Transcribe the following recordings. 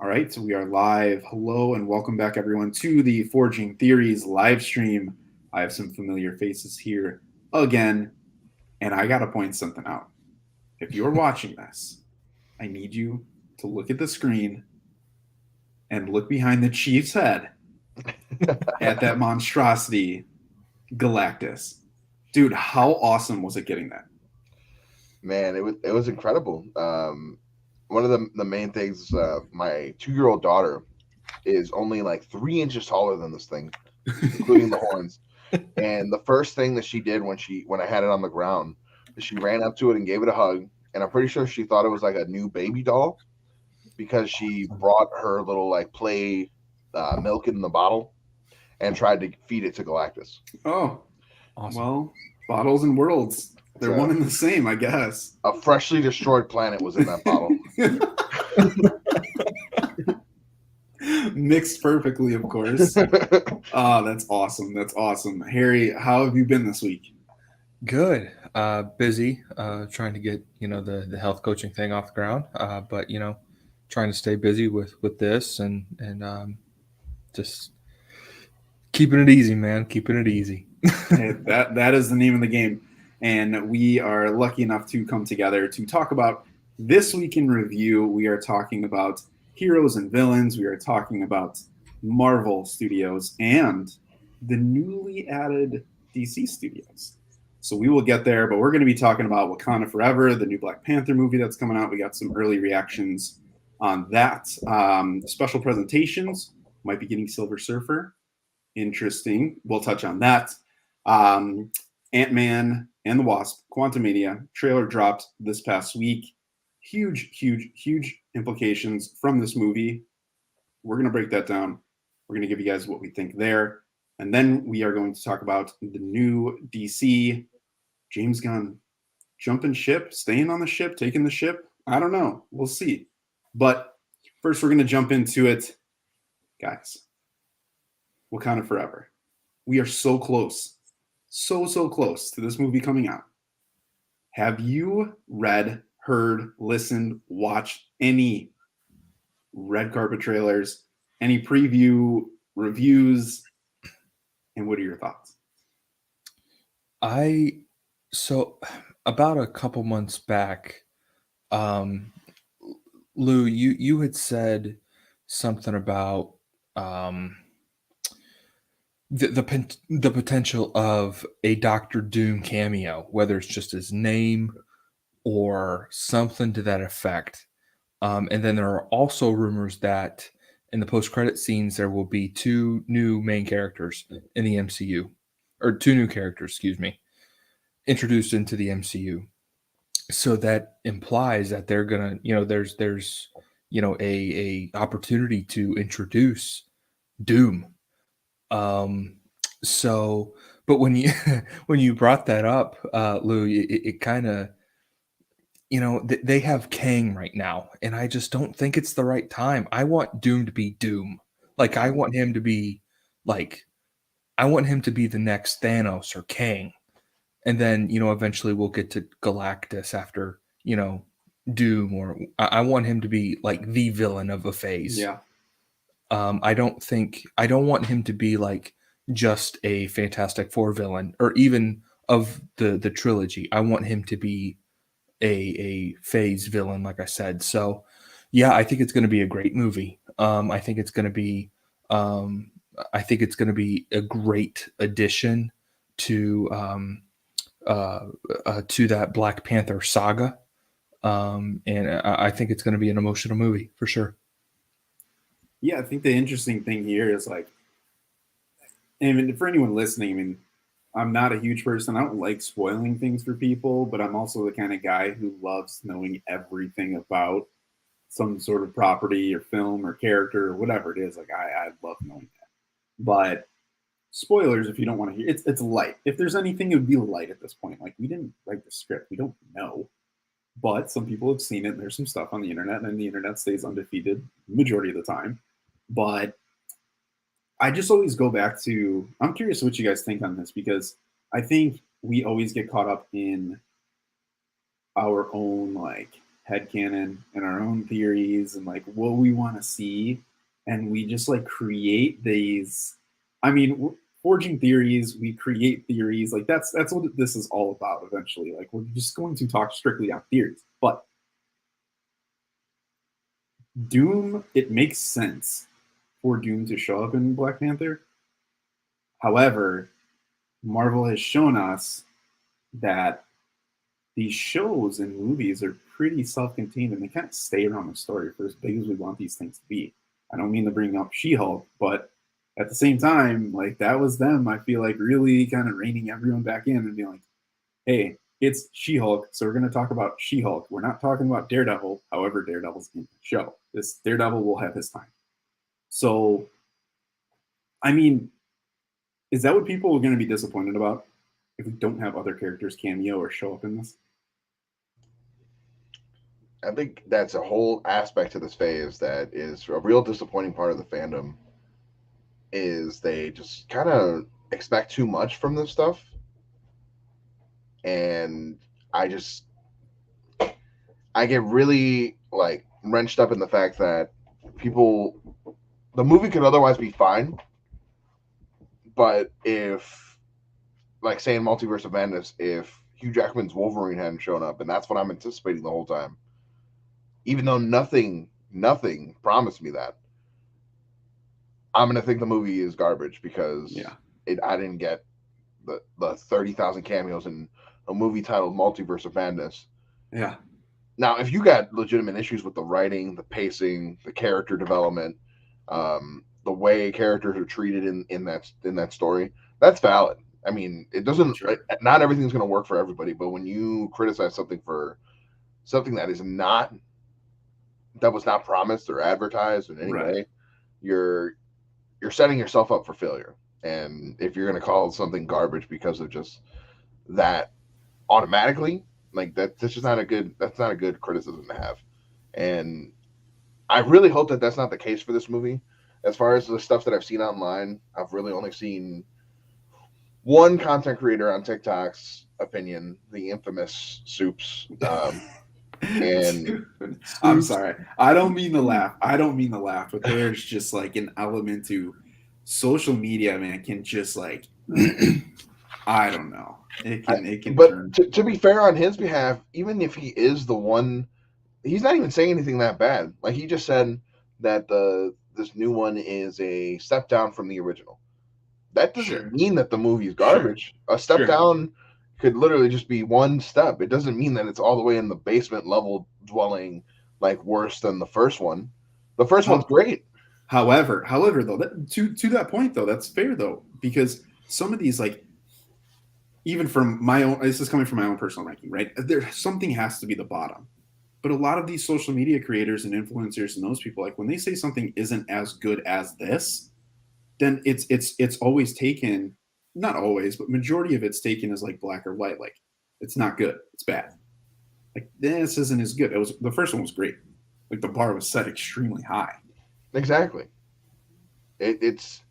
All right, so we are live. Hello and welcome back, everyone, to the Forging Theories live stream. I have some familiar faces here again, and I got to point something out. If you're watching this, I need you to look at the screen and look behind the Chief's head at that monstrosity, Galactus. Dude, how awesome was it getting that? Man, it was incredible. One of the main things, my 2-year-old daughter is only like 3 inches taller than this thing, including the horns. And the first thing that she did when I had it on the ground, is she ran up to it and gave it a hug. And I'm pretty sure she thought it was like a new baby doll because she brought her little like play milk in the bottle and tried to feed it to Galactus. Oh, Awesome. well, bottles and worlds. It's They're one and the same, I guess. a freshly destroyed planet was in that bottle. Mixed perfectly, of course. Oh, that's awesome. That's awesome. Harry, how have you been this week? Good. Busy. Trying to get the health coaching thing off the ground. But trying to stay busy with this and just keeping it easy, man. Keeping it easy. Hey, that is the name of the game. And we are lucky enough to come together to talk about this week in review. We are talking about heroes and villains. We are talking about Marvel Studios and the newly added DC Studios. So we will get there, but we're going to be talking about Wakanda Forever, the new Black Panther movie that's coming out. We got some early reactions on that. Special presentations, might be getting Silver Surfer. Interesting. We'll touch on that. Um, Ant-Man and the Wasp, Quantumania, trailer dropped this past week. Huge, huge, huge implications from this movie. We're going to break that down. We're going to give you guys what we think there. And then we are going to talk about the new DC James Gunn jumping ship, staying on the ship, taking the ship. I don't know. We'll see. But first, we're going to jump into it. Guys, Wakanda Forever. We are so close, so close to this movie coming out. Have you read, heard, listened, watched any red carpet trailers, any preview reviews, and what are your thoughts? I so about a couple months back, um, Lou, you had said something about um the potential of a Doctor Doom cameo, whether it's just his name or something to that effect. And then there are also rumors that in the post credit scenes there will be two new main characters in the MCU, or two new characters, excuse me, introduced into the MCU. So that implies that they're gonna, there's a opportunity to introduce Doom. Um, so, but when you when you brought that up, Lou, it kind of, they have Kang right now, and I just don't think it's the right time. I want Doom to be Doom. Like I want him to be like I want him to be the next Thanos or Kang. And then, eventually we'll get to Galactus after, Doom, or I want him to be like the villain of a phase. Yeah. I don't want him to be like just a Fantastic Four villain or even of the trilogy. I want him to be a phase villain, like I said. So yeah, I think it's going to be a great movie. Um, I think it's going to be a great addition to uh, to that Black Panther saga. And I think it's going to be an emotional movie for sure. Yeah, I think the interesting thing here is like, I mean, for anyone listening, I mean, I'm not a huge person. I don't like spoiling things for people, but I'm also the kind of guy who loves knowing everything about some sort of property or film or character or whatever it is. Like I love knowing that. But spoilers, if you don't want to hear, it's light. If there's anything, it would be light at this point. Like we didn't write the script, we don't know. But some people have seen it. And there's some stuff on the internet, and the internet stays undefeated majority of the time. But I just always go back to. I'm curious what you guys think on this because I think we always get caught up in our own like headcanon and our own theories and like what we want to see, and we just like create these. I mean, forging theories, we create theories. Like that's what this is all about. Eventually, like we're just going to talk strictly on theories, but Doom, it makes sense for Doom to show up in Black Panther. However, Marvel has shown us that these shows and movies are pretty self-contained and they kind of stay around the story for as big as we want these things to be. I don't mean to bring up She-Hulk, but at the same time, like that was them, I feel like, really kind of reining everyone back in and being like, hey, it's She-Hulk, so we're going to talk about She-Hulk. We're not talking about Daredevil. However, Daredevil's in the show. This Daredevil will have his time. So, I mean, is that what people are going to be disappointed about if we don't have other characters cameo or show up in this? I think that's a whole aspect to this phase that is a real disappointing part of the fandom. Is they just kind of expect too much from this stuff, and I get really like wrenched up in the fact that the movie could otherwise be fine, but if, like, say in Multiverse of Madness, if Hugh Jackman's Wolverine hadn't shown up, and that's what I'm anticipating the whole time, even though nothing promised me that, I'm gonna think the movie is garbage because I didn't get the 30,000 cameos in a movie titled Multiverse of Madness. Yeah. Now, if you got legitimate issues with the writing, the pacing, the character development, the way characters are treated in that story, that's valid. I mean, it doesn't. Sure. Not everything's going to work for everybody, but when you criticize something for something that was not promised or advertised in any way, you're setting yourself up for failure. And if you're going to call something garbage because of just that automatically, like that's just not a good criticism to have. And I really hope that that's not the case for this movie. As far as the stuff that I've seen online, I've really only seen one content creator on TikTok's opinion, the infamous Soups. And I'm sorry, I don't mean to laugh, but there's just like an element to social media, man, can just like I don't know, it can but turn. To be fair on his behalf, even if he is the one, he's not even saying anything that bad. Like, he just said that this new one is a step down from the original. That doesn't mean that the movie is garbage. A step down could literally just be one step. It doesn't mean that it's all the way in the basement level dwelling, like worse than the first one. The first one's great. However, though, to that point, though, that's fair, though, because some of these, like, even from my own, this is coming from my own personal ranking, right? Something has to be the bottom. But a lot of these social media creators and influencers and those people, like, when they say something isn't as good as this, then it's always taken, not always, but majority of it's taken as like black or white. Like, it's not good, it's bad. Like, this isn't as good. The first one was great. Like, the bar was set extremely high. Exactly. It's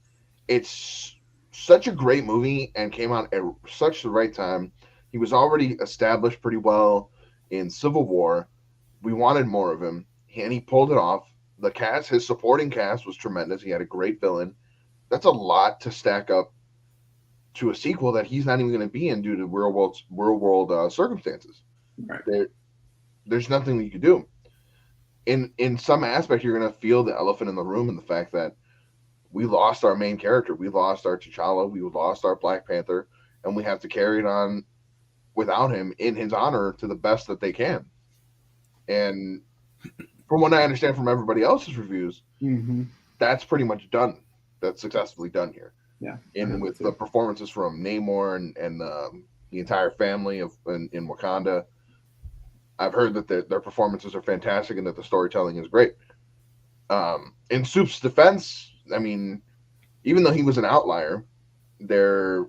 such a great movie and came out at such the right time. He was already established pretty well in Civil War. We wanted more of him, and he pulled it off. The cast, his supporting cast, was tremendous. He had a great villain. That's a lot to stack up to a sequel that he's not even going to be in due to real world circumstances. Right. There's nothing you can do. In some aspect, you're going to feel the elephant in the room in the fact that we lost our main character. We lost our T'Challa. We lost our Black Panther, and we have to carry it on without him in his honor to the best that they can. And from what I understand from everybody else's reviews, that's pretty much done. That's successfully done here. Yeah. And with the performances from Namor and the entire family in Wakanda, I've heard that their performances are fantastic and that the storytelling is great. In Soup's defense, I mean, even though he was an outlier, the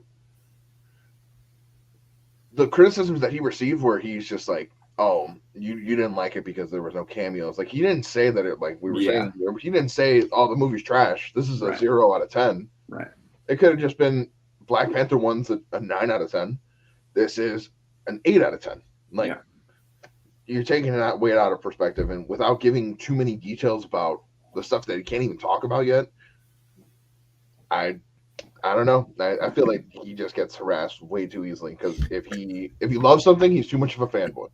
criticisms that he received where he's just like, oh, you didn't like it because there was no cameos. Like, he didn't say that it, like we were saying, he didn't say, oh, the movie's trash. This is a 0 out of 10. Right. It could have just been Black Panther 1's a 9 out of 10. This is an 8 out of 10. Like, you're taking it way out of perspective, and without giving too many details about the stuff that he can't even talk about yet. I don't know. I feel like he just gets harassed way too easily because if he loves something, he's too much of a fanboy.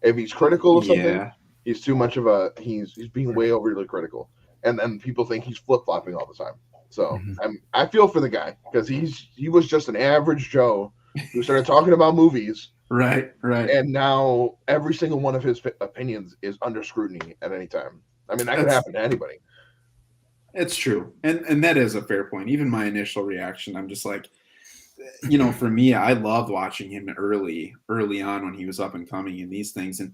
If he's critical of something, Yeah. he's too much of a he's being way overly critical, and then people think he's flip flopping all the time. So I feel for the guy because he was just an average Joe who started talking about movies, Right. and now every single one of his opinions is under scrutiny at any time. I mean, that could happen to anybody. It's true. And that is a fair point. Even my initial reaction, I'm just like, for me, I loved watching him early on when he was up and coming in these things. And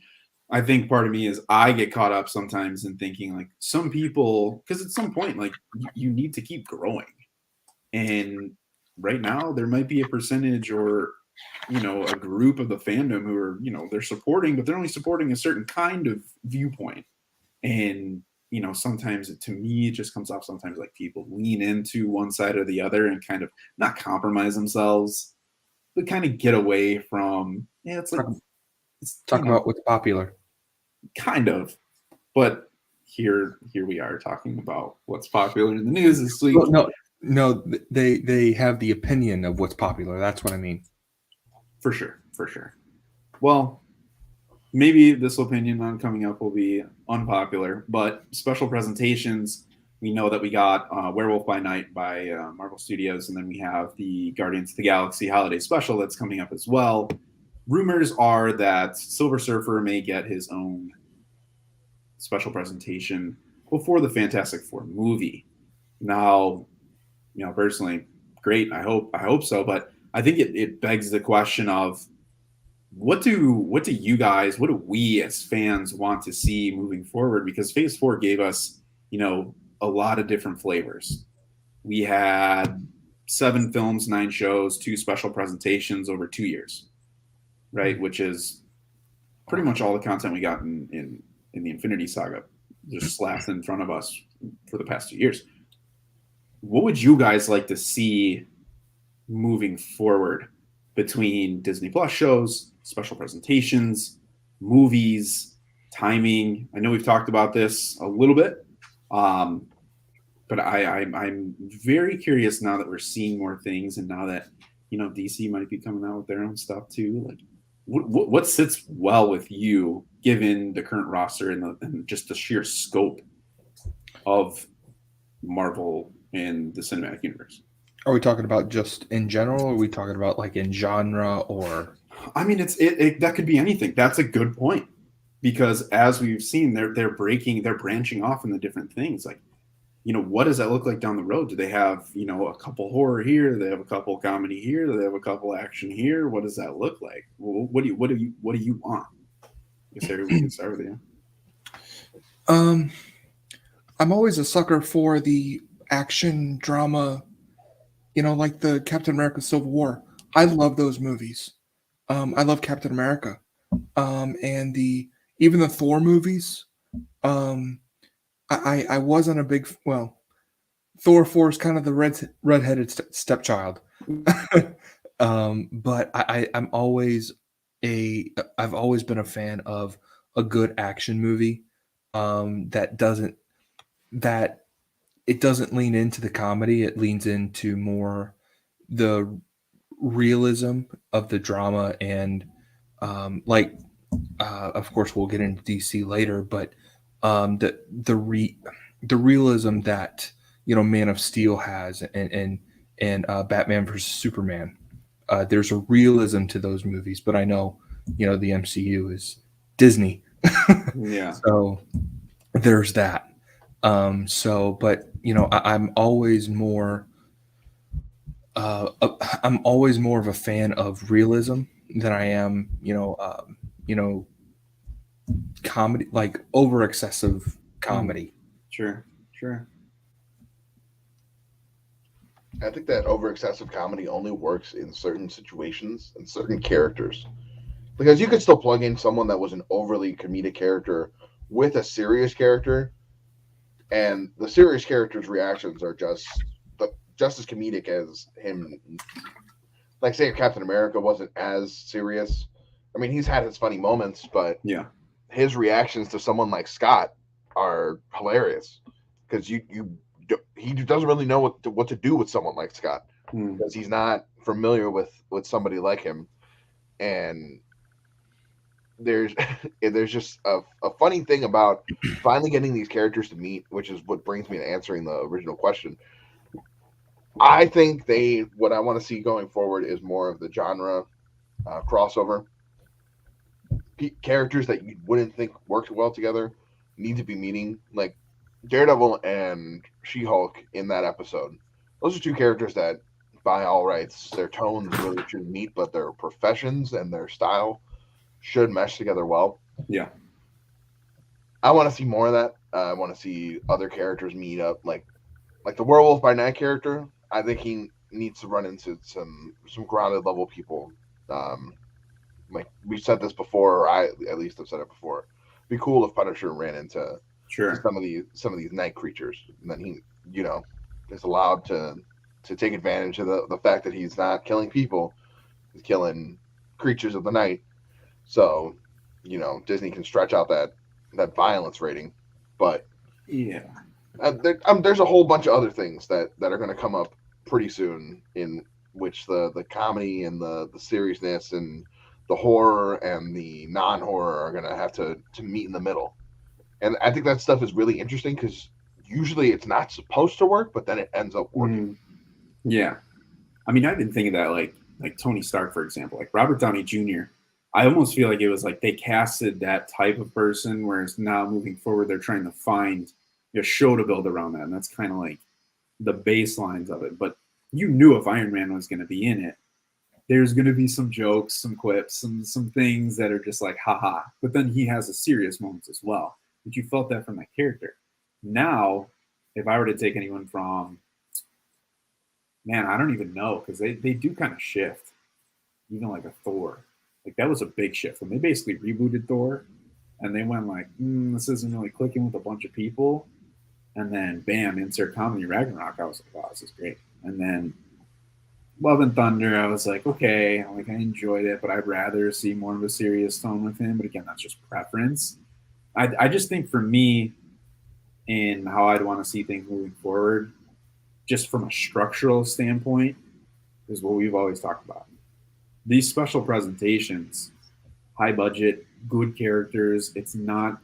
I think part of me is I get caught up sometimes in thinking like some people, because at some point, like you need to keep growing. And right now there might be a percentage or, a group of the fandom who are, they're supporting, but they're only supporting a certain kind of viewpoint. And sometimes to me, it just comes off sometimes like people lean into one side or the other and kind of not compromise themselves, but kind of get away from, it's like, talk about what's popular. Kind of. But here we are talking about what's popular in the news this week. Well, no, they have the opinion of what's popular. That's what I mean. For sure. Well, maybe this opinion on coming up will be unpopular, but special presentations, we know that we got Werewolf by Night by Marvel Studios, and then we have the Guardians of the Galaxy Holiday Special that's coming up as well. Rumors are that Silver Surfer may get his own special presentation before the Fantastic Four movie. Now, personally, great. I hope so, but I think it begs the question of what do we as fans want to see moving forward? Because Phase 4 gave us, a lot of different flavors. We had 7 films, 9 shows, 2 special presentations over 2 years, right? Which is pretty much all the content we got in the Infinity Saga, just slapped in front of us for the past 2 years. What would you guys like to see moving forward between Disney Plus shows, special presentations, movies, timing? I know we've talked about this a little bit, but I'm very curious now that we're seeing more things, and now that DC might be coming out with their own stuff too. Like, what sits well with you given the current roster and just the sheer scope of Marvel and the cinematic universe? Are we talking about just in general? Or are we talking about like in genre or? I mean, that could be anything. That's a good point, because as we've seen, they're branching off into different things. Like, what does that look like down the road? Do they have a couple horror here? Do they have a couple comedy here? Do they have a couple action here? What does that look like? What do you want? We can start with you. I'm always a sucker for the action drama. Like the Captain America Civil War. I love those movies. I love Captain America. And even the Thor movies. I wasn't a big, Thor 4 is kind of the redheaded stepchild. But I've always been a fan of a good action movie that it doesn't lean into the comedy. It leans into more the realism of the drama. And of course, we'll get into DC later, but the realism that Man of Steel has and Batman versus Superman. There's a realism to those movies, but I know the MCU is Disney. Yeah. So there's that. But I'm always more of a fan of realism than I am, comedy, like over excessive comedy. Sure. I think that over excessive comedy only works in certain situations and certain characters, because you could still plug in someone that was an overly comedic character with a serious character, and the serious character's reactions are just as comedic as him. Like, say if Captain America wasn't as serious. I mean, he's had his funny moments, but yeah, his reactions to someone like Scott are hilarious because he doesn't really know what to do with someone like Scott because he's not familiar with somebody like him, and there's just a funny thing about finally getting these characters to meet, which is what brings me to answering the original question. I think what I want to see going forward is more of the genre crossover. Characters that you wouldn't think worked well together need to be meeting, like Daredevil and She-Hulk in that episode. Those are two characters that, by all rights, their tones really should meet, but their professions and their style should mesh together well. Yeah. I want to see more of that. I want to see other characters meet up, like the Werewolf by Night character. I think he needs to run into some grounded level people. Like we said this before, or I at least have said it before. It'd be cool if Punisher ran into some of these night creatures, and then he, is allowed to take advantage of the fact that he's not killing people, he's killing creatures of the night. So, Disney can stretch out that violence rating, but yeah, there's a whole bunch of other things that are going to come up pretty soon, in which the comedy and the seriousness and the horror and the non-horror are going to have to meet in the middle. And I think that stuff is really interesting because usually it's not supposed to work, but then it ends up working. Yeah. I mean, I've been thinking that like Tony Stark, for example, like Robert Downey Jr., I almost feel like it was like they casted that type of person, whereas now moving forward, they're trying to find a show to build around that. And that's kind of like the baselines of it. But you knew if Iron Man was going to be in it, there's going to be some jokes, some quips, some things that are just like, haha. But then he has a serious moments as well. But you felt that from that character. Now, if I were to take anyone from, man, I don't even know, because they do kind of shift. Even like a Thor. Like that was a big shift. When they basically rebooted Thor and they went like, this isn't really clicking with a bunch of people. And then bam, insert comedy Ragnarok. I was like, wow, this is great. And then Love and Thunder, I was like, okay, I enjoyed it, but I'd rather see more of a serious tone with him. But again, that's just preference. I just think for me, in how I'd want to see things moving forward, just from a structural standpoint, is what we've always talked about. These special presentations, high budget, good characters, it's not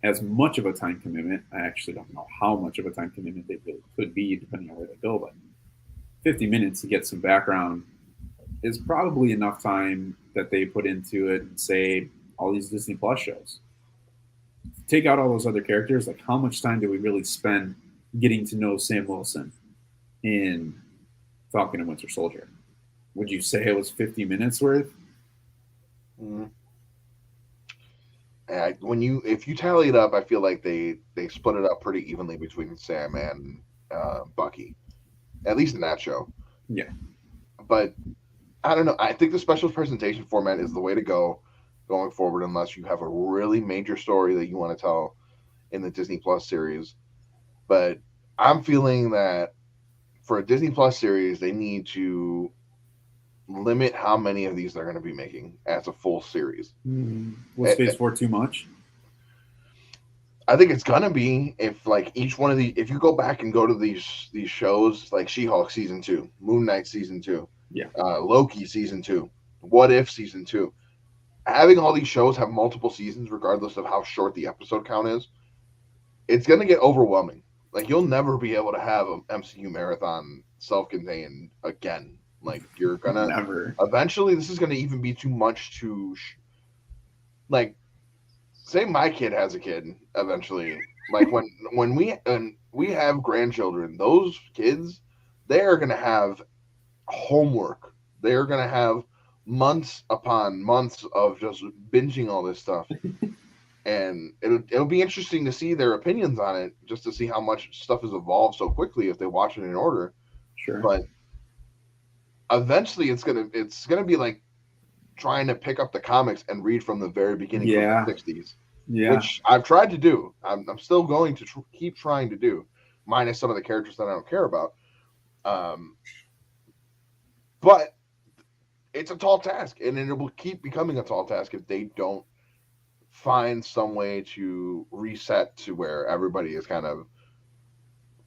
as much of a time commitment. I actually don't know how much of a time commitment they could be depending on where they go, but 50 minutes to get some background is probably enough time that they put into it, say, all these Disney Plus shows. Take out all those other characters, like how much time do we really spend getting to know Sam Wilson in Falcon and Winter Soldier? Would you say it was 50 minutes worth? If you tally it up, I feel like they split it up pretty evenly between Sam and Bucky, at least in that show. Yeah. But I don't know. I think the special presentation format is the way to go going forward, unless you have a really major story that you want to tell in the Disney Plus series. But I'm feeling that for a Disney Plus series, they need to limit how many of these they're going to be making as a full series. Was Phase 4 too much? I think it's gonna be if like each one of if you go back and go to these shows like She-Hulk season 2, Moon Knight season 2, Loki season 2, What If season 2, having all these shows have multiple seasons regardless of how short the episode count is, it's gonna get overwhelming. Like you'll never be able to have an MCU marathon self-contained again. Like you're gonna Never. Eventually this is gonna even be too much to like. Say my kid has a kid eventually. Like when we have grandchildren, those kids, they are gonna have homework. They are gonna have months upon months of just binging all this stuff. And it'll be interesting to see their opinions on it, just to see how much stuff has evolved so quickly if they watch it in order. Sure. But eventually it's gonna be like trying to pick up the comics and read from the very beginning from the 60s. Yeah. Which I've tried to do. I'm still going to keep trying to do, minus some of the characters that I don't care about. But it's a tall task, and it will keep becoming a tall task if they don't find some way to reset to where everybody is kind of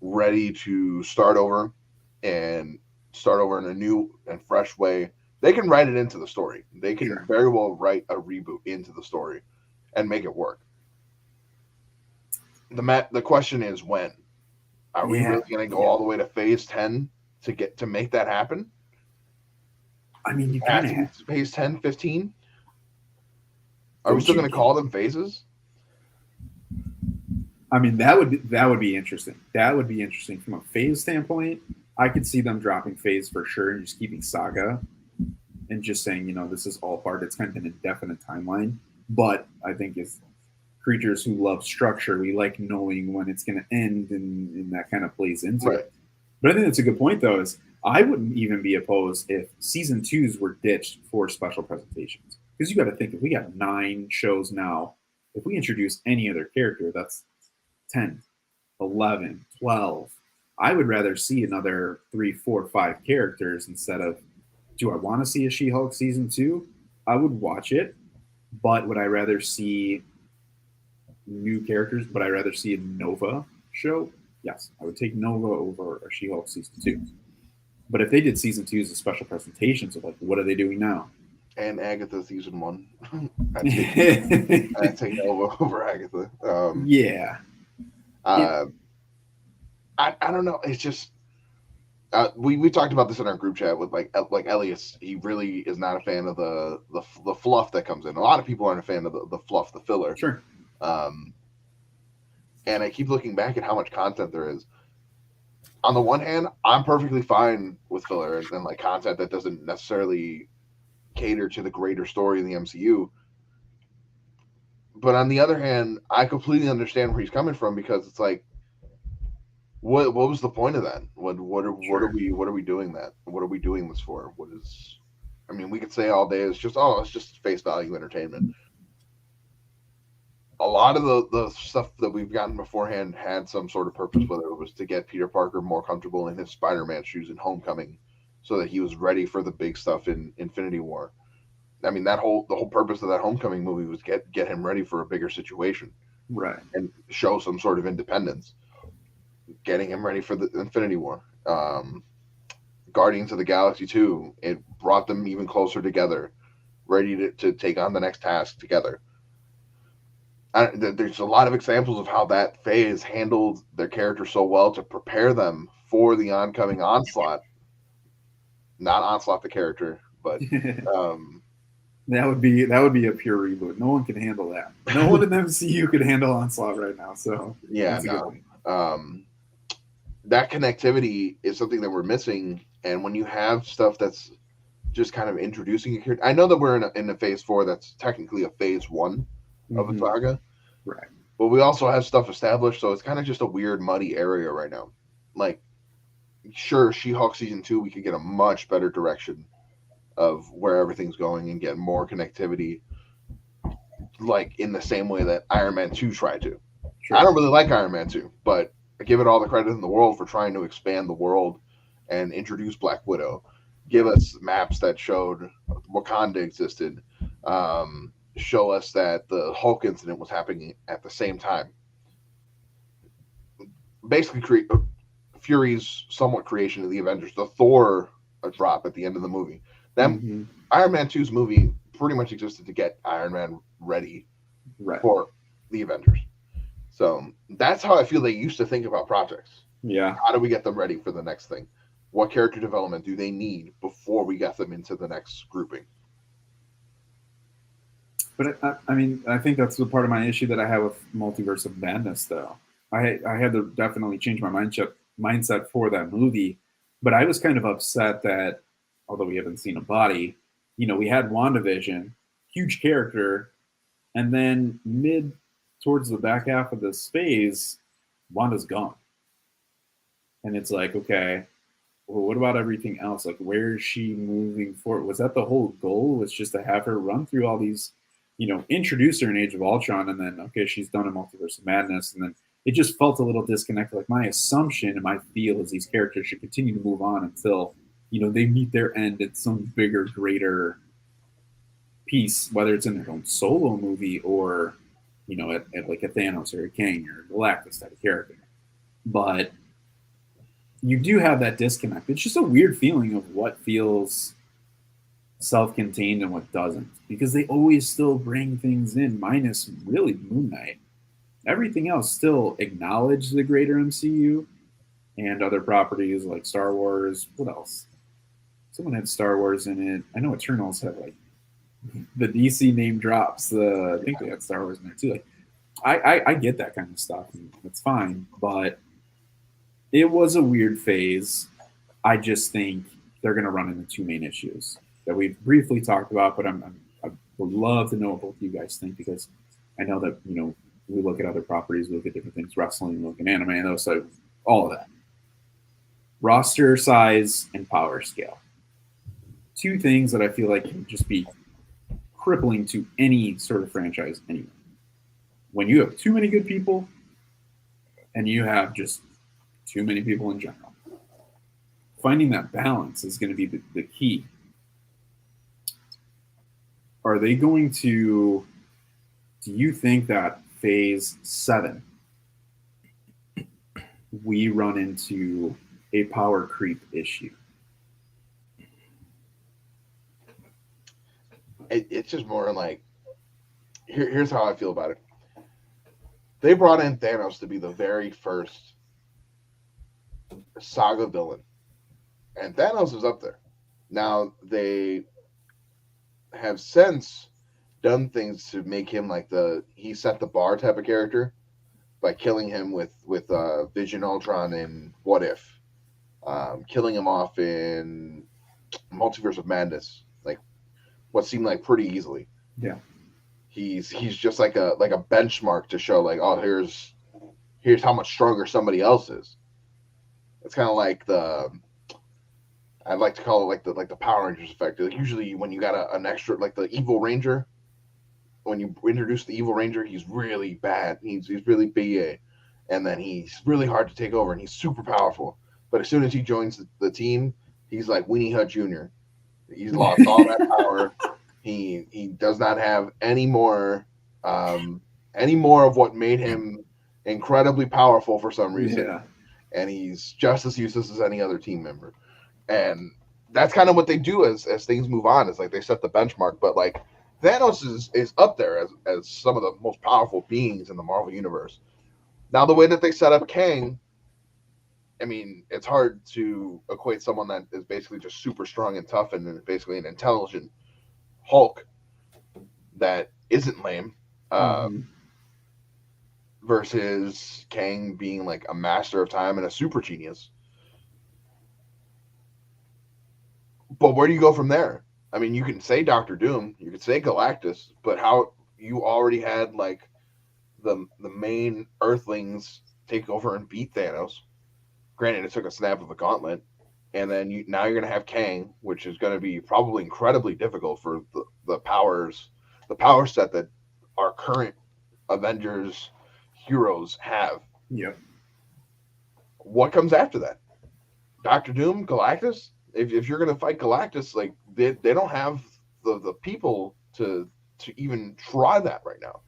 ready to start over and start over in a new and fresh way, they can write it into the story. They can very well write a reboot into the story and make it work. The question is when. Are we really going to go all the way to phase 10 to make that happen? I mean, you kind of have phase 10, 15. Are we still going to call them phases? I mean, that would be interesting. That would be interesting from a phase standpoint. I could see them dropping phase for sure and just keeping Saga and just saying, this is all part. It's kind of an indefinite timeline. But I think as creatures who love structure, we like knowing when it's going to end, and that kind of plays into it. But I think that's a good point, though, is I wouldn't even be opposed if season 2s were ditched for special presentations. Because you got to think, if we got 9 shows now, if we introduce any other character, that's 10, 11, 12. I would rather see another 3, 4, 5 characters instead of, do I want to see a She-Hulk season 2? I would watch it, but would I rather see new characters? Would I rather see a Nova show? Yes, I would take Nova over a She-Hulk season 2. But if they did season 2s as special presentations of what are they doing now? And Agatha season 1. I'd take Nova over Agatha. I don't know. It's just we talked about this in our group chat with like Elias. He really is not a fan of the fluff that comes in. A lot of people aren't a fan of the fluff, the filler. Sure. And I keep looking back at how much content there is. On the one hand, I'm perfectly fine with filler and like content that doesn't necessarily cater to the greater story in the MCU. But on the other hand, I completely understand where he's coming from, because it's like, what was the point of that? What are we doing that? What are we doing this for? We could say all day it's just face value entertainment. A lot of the stuff that we've gotten beforehand had some sort of purpose, whether it was to get Peter Parker more comfortable in his Spider-Man shoes in Homecoming so that he was ready for the big stuff in Infinity War. I mean, the whole purpose of that Homecoming movie was get him ready for a bigger situation. Right. And show some sort of independence. Getting him ready for the Infinity War. Guardians of the Galaxy 2, it brought them even closer together, ready to take on the next task together. There's a lot of examples of how that phase handled their characters so well to prepare them for the oncoming Onslaught. Not Onslaught the character, but that would be a pure reboot. No one can handle that. No one in the MCU could handle Onslaught right now. So yeah, that connectivity is something that we're missing. And when you have stuff that's just kind of introducing a character, I know that we're in a phase 4 that's technically a phase 1 of a saga, right? But we also have stuff established, so it's kind of just a weird, muddy area right now. Like, sure, She-Hulk season 2, we could get a much better direction of where everything's going and get more connectivity, like in the same way that Iron Man 2 tried to. Sure. I don't really like Iron Man 2, but I give it all the credit in the world for trying to expand the world and introduce Black Widow. Give us maps that showed Wakanda existed. Show us that the Hulk incident was happening at the same time. Basically, create Fury's somewhat creation of the Avengers, the Thor drop at the end of the movie. Iron Man 2's movie pretty much existed to get Iron Man ready for the Avengers. So that's how I feel they used to think about projects. Yeah. How do we get them ready for the next thing? What character development do they need before we get them into the next grouping? But I think that's the part of my issue that I have with Multiverse of Madness, though. I had to definitely change my mindset for that movie, but I was kind of upset that, although we haven't seen a body, we had WandaVision, huge character, and then towards the back half of this phase, Wanda's gone. And it's like, okay, well, what about everything else? Like, where is she moving forward? Was that the whole goal? Was just to have her run through all these, introduce her in Age of Ultron, and then, okay, she's done a Multiverse of Madness, and then it just felt a little disconnected. Like, my assumption and my feel is these characters should continue to move on until, they meet their end at some bigger, greater piece, whether it's in their own solo movie or, at like a Thanos or a Kang or a Galactus type of character. But you do have that disconnect. It's just a weird feeling of what feels self-contained and what doesn't, because they always still bring things in, minus really Moon Knight. Everything else still acknowledge the greater MCU and other properties like Star Wars. What else? Someone had Star Wars in it. I know Eternals had like the DC name drops. I think they had Star Wars in there too. Like, I get that kind of stuff. And it's fine, but it was a weird phase. I just think they're going to run into two main issues that we've briefly talked about, but I would love to know what both of you guys think, because I know that, we look at other properties, we look at different things, wrestling, we look at anime, and those, so all of that. Roster size and power scale. Two things that I feel like can just be crippling to any sort of franchise anyway. When you have too many good people and you have just too many people in general, finding that balance is going to be the key. Are they going to, do you think that phase 7, we run into a power creep issue? It's just more like, here's how I feel about it. They brought in Thanos to be the very first saga villain, and Thanos is up there. Now they have since done things to make him like he set the bar type of character by killing him with Vision, Ultron, and What If, killing him off in Multiverse of Madness, like what seemed like pretty easily. Yeah, he's just like a benchmark to show like, oh, here's how much stronger somebody else is. It's kind of like I'd like to call it like the Power Rangers effect. Like usually when you got an extra, like the Evil Ranger, when you introduce the Evil Ranger, he's really bad. He's really BA, and then he's really hard to take over, and he's super powerful. But as soon as he joins the team, he's like Weenie Hut Jr. He's lost all that power. He does not have any more of what made him incredibly powerful for some reason. Yeah. And he's just as useless as any other team member. And that's kind of what they do as things move on. It's like they set the benchmark, but like Thanos is up there as some of the most powerful beings in the Marvel universe. Now, the way that they set up Kang, I mean, it's hard to equate someone that is basically just super strong and tough and basically an intelligent Hulk that isn't lame, versus Kang being like a master of time and a super genius. But where do you go from there? I mean, you can say Doctor Doom, you could say Galactus, but how you already had like the main Earthlings take over and beat Thanos. Granted, it took a snap of a gauntlet, and then now you're going to have Kang, which is going to be probably incredibly difficult for the power set that our current Avengers heroes have. Yep. What comes after that? Doctor Doom, Galactus? If you're going to fight Galactus, like they don't have the people to even try that right now.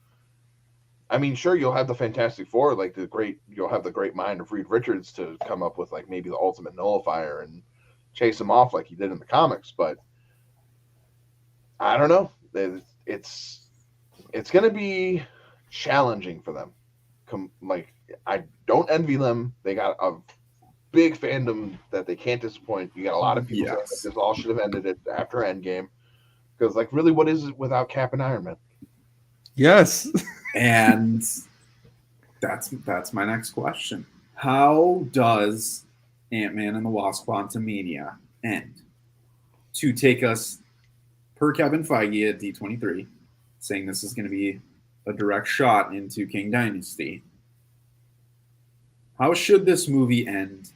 I mean, sure, you'll have the Fantastic Four, like you'll have the great mind of Reed Richards to come up with like maybe the ultimate nullifier and chase him off like he did in the comics, but I don't know. It's going to be challenging for them. Like, I don't envy them. They got a big fandom that they can't disappoint. You got a lot of people saying that this all should have ended it after Endgame, because like, really, what is it without Cap and Iron Man? Yes. And that's my next question. How does Ant-Man and the Wasp: Quantumania end? To take us, per Kevin Feige at D23, saying this is going to be a direct shot into King Dynasty. How should this movie end?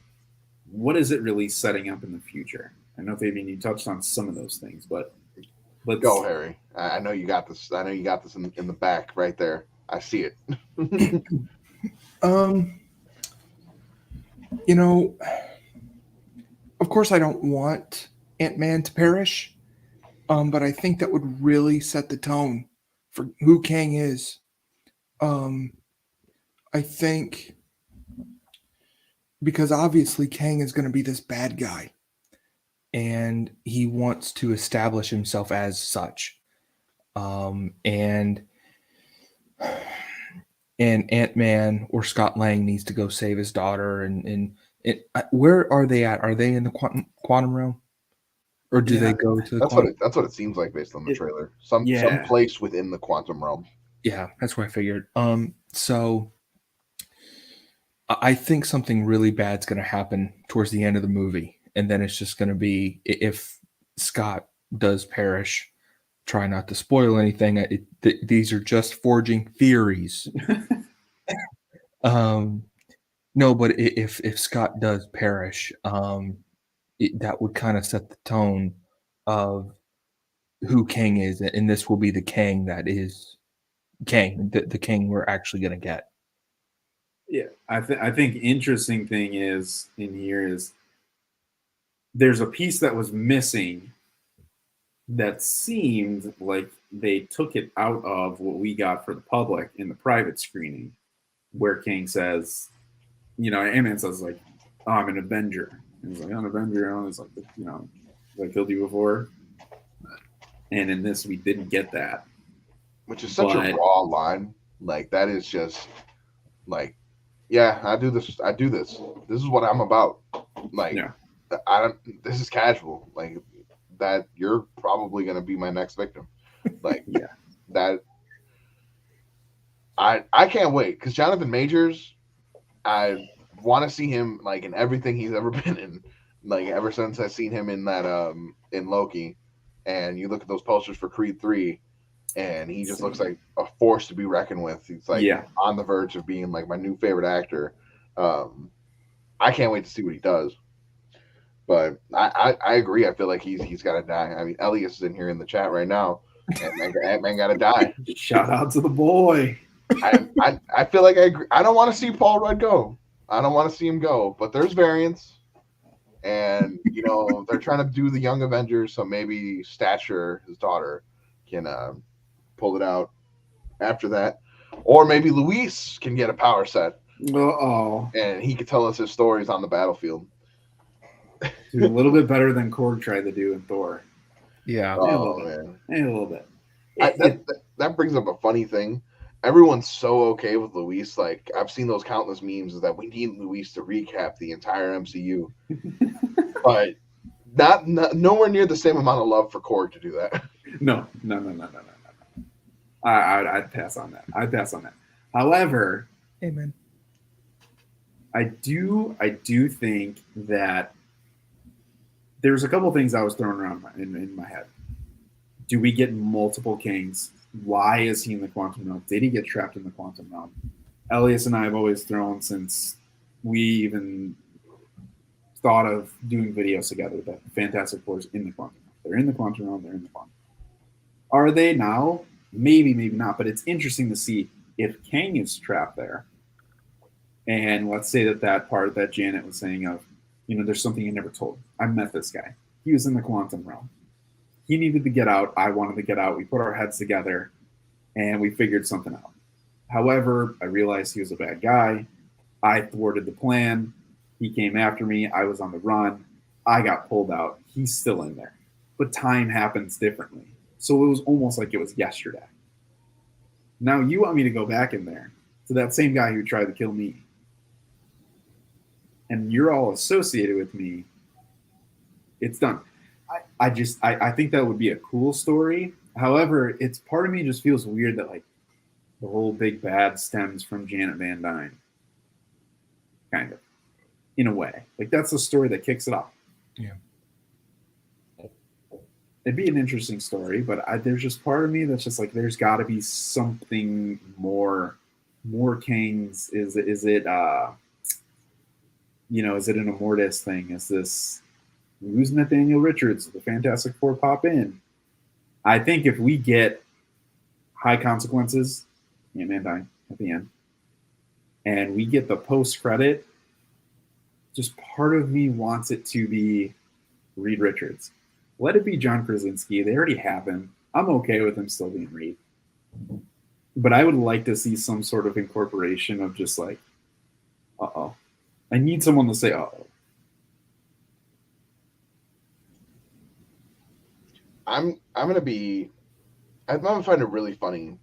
What is it really setting up in the future? I know, Fabian, you touched on some of those things, but let's go, Harry. I know you got this. I know you got this in the back right there. I see it. You know, of course, I don't want Ant-Man to perish, But I think that would really set the tone for who Kang is. I think because obviously Kang is going to be this bad guy, and he wants to establish himself as such. And Ant-Man or Scott Lang needs to go save his daughter. Where are they at? Are they in the quantum realm, or do they Yeah, go to the That's quantum? that's what it seems like based on the It- trailer. Some yeah. place within the quantum realm. Yeah, that's what I figured. So I think something really bad's going to happen towards the end of the movie, and then it's just going to be if Scott does perish. Try not to spoil anything. These are just forging theories. No, but if Scott does perish, that would kind of set the tone of who Kang is, and this will be the Kang that is Kang, the Kang we're actually going to get. Yeah, I think interesting thing is in here is there's a piece that was missing that seemed like they took it out of what we got for the public in the private screening, where King says, Ant-Man says like, "Oh, I'm an Avenger." And he's like, "I'm an Avenger." And he's like, I killed you before. And in this, we didn't get that. Which is such a But- raw line. Like that is just like, yeah, I do this. This is what I'm about. Like, Yeah. I don't. This is casual. Like that. You're probably gonna be my next victim. Like, Yeah. That. I can't wait because Jonathan Majors. I want to see him like in everything he's ever been in. Like ever since I've seen him in that in Loki, and you look at those posters for Creed 3, and he just looks like a force to be reckoned with. He's like on the verge of being like my new favorite actor. I can't wait to see what he does. But I agree. I feel like he's got to die. I mean, Elias is in here in the chat right now. Ant-Man got to die. Shout out to the boy. I feel like I agree. I don't want to see Paul Rudd go. I don't want to see him go. But there's variants, and they're trying to do the Young Avengers, so maybe Stature, his daughter, can pull it out after that, or maybe Luis can get a power set, and he could tell us his stories on the battlefield. Do a little bit better than Korg tried to do in Thor. Yeah. Oh man, a little bit. That brings up a funny thing. Everyone's so okay with Luis. Like I've seen those countless memes is that we need Luis to recap the entire MCU, but not nowhere near the same amount of love for Korg to do that. No. I'd pass on that. However, Amen. I do think that there's a couple things I was throwing around in my head. Do we get multiple Kings? Why is he in the quantum realm? Did he get trapped in the quantum realm? Elias and I have always thrown since we even thought of doing videos together that Fantastic Four is in the quantum realm. They're in the quantum realm. They're in the quantum realm. Are they now? Maybe not. But it's interesting to see if Kang is trapped there. And let's say that part that Janet was saying of, there's something you never told. I met this guy. He was in the quantum realm. He needed to get out. I wanted to get out. We put our heads together and we figured something out. However, I realized he was a bad guy. I thwarted the plan. He came after me. I was on the run. I got pulled out. He's still in there. But time happens differently. So it was almost like it was yesterday. Now you want me to go back in there to that same guy who tried to kill me. And you're all associated with me. It's done. I think that would be a cool story. However, it's part of me just feels weird that like the whole big bad stems from Janet Van Dyne. Kind of. In a way. Like that's the story that kicks it off. Yeah. It'd be an interesting story, but there's just part of me that's just like there's got to be something more Kangs. Is it is it an Immortus thing? Is this who's Nathaniel Richards? The Fantastic Four pop in. I think if we get High Consequences, Ant-Man dying at the end, and we get the post credit, just part of me wants it to be Reed Richards. Let it be John Krasinski. They already have him. I'm okay with him still being Reed. But I would like to see some sort of incorporation of just like, uh-oh. I need someone to say, uh-oh. I'm gonna find it really funny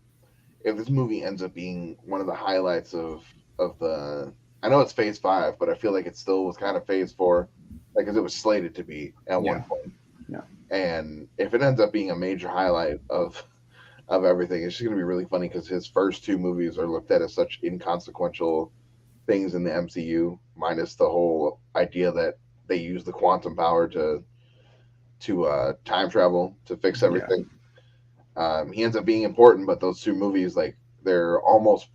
if this movie ends up being one of the highlights of the. I know it's Phase 5, but I feel like it still was kind of Phase 4, like because it was slated to be at one point. Yeah. And if it ends up being a major highlight of everything, it's just gonna be really funny because his first two movies are looked at as such inconsequential things in the MCU, minus the whole idea that they use the quantum power to time travel to fix everything. He ends up being important, but those two movies, like, they're almost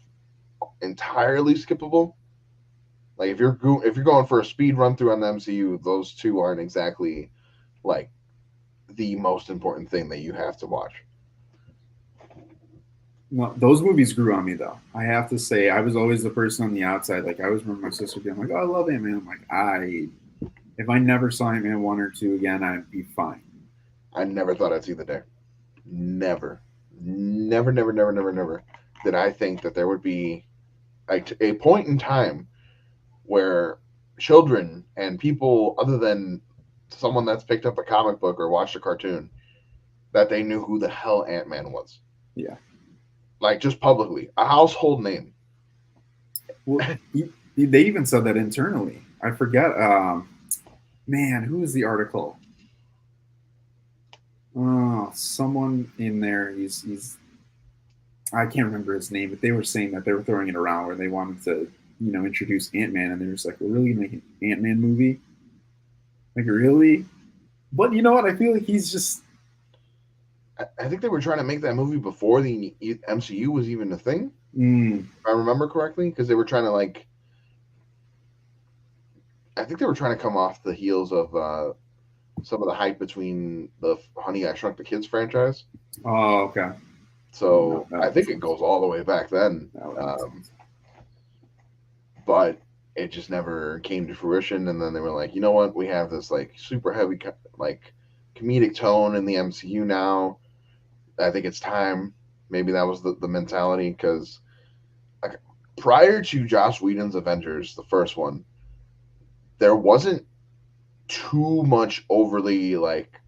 entirely skippable. Like if you're going for a speed run through on the MCU, those two aren't exactly like the most important thing that you have to watch. No, those movies grew on me though. I have to say, I was always the person on the outside. Like I always remember my sister being like, "Oh, I love Ant-Man." I'm like, if I never saw Ant-Man 1 or 2 again, I'd be fine. I never thought I'd see the day. Never did I think that there would be a point in time where children and people other than someone that's picked up a comic book or watched a cartoon that they knew who the hell Ant-Man was. Yeah. Like just publicly, a household name. Well, they even said that internally. I forget. Man, who was the article? Oh, someone in there. He's. I can't remember his name, but they were saying that they were throwing it around where they wanted to, introduce Ant-Man, and they're just like, "We're really making an Ant-Man movie." Like, really? But you know what? I feel like he's just. I think they were trying to make that movie before the MCU was even a thing. If I remember correctly, because they were trying to I think they were trying to come off the heels of some of the hype between the Honey I Shrunk the Kids franchise. Oh, okay. So I think it goes all the way back then. But it just never came to fruition. And then they were like, you know what? We have this like super heavy like comedic tone in the MCU now. I think it's time. Maybe that was the mentality because like, prior to Joss Whedon's Avengers, the first one, there wasn't too much overly like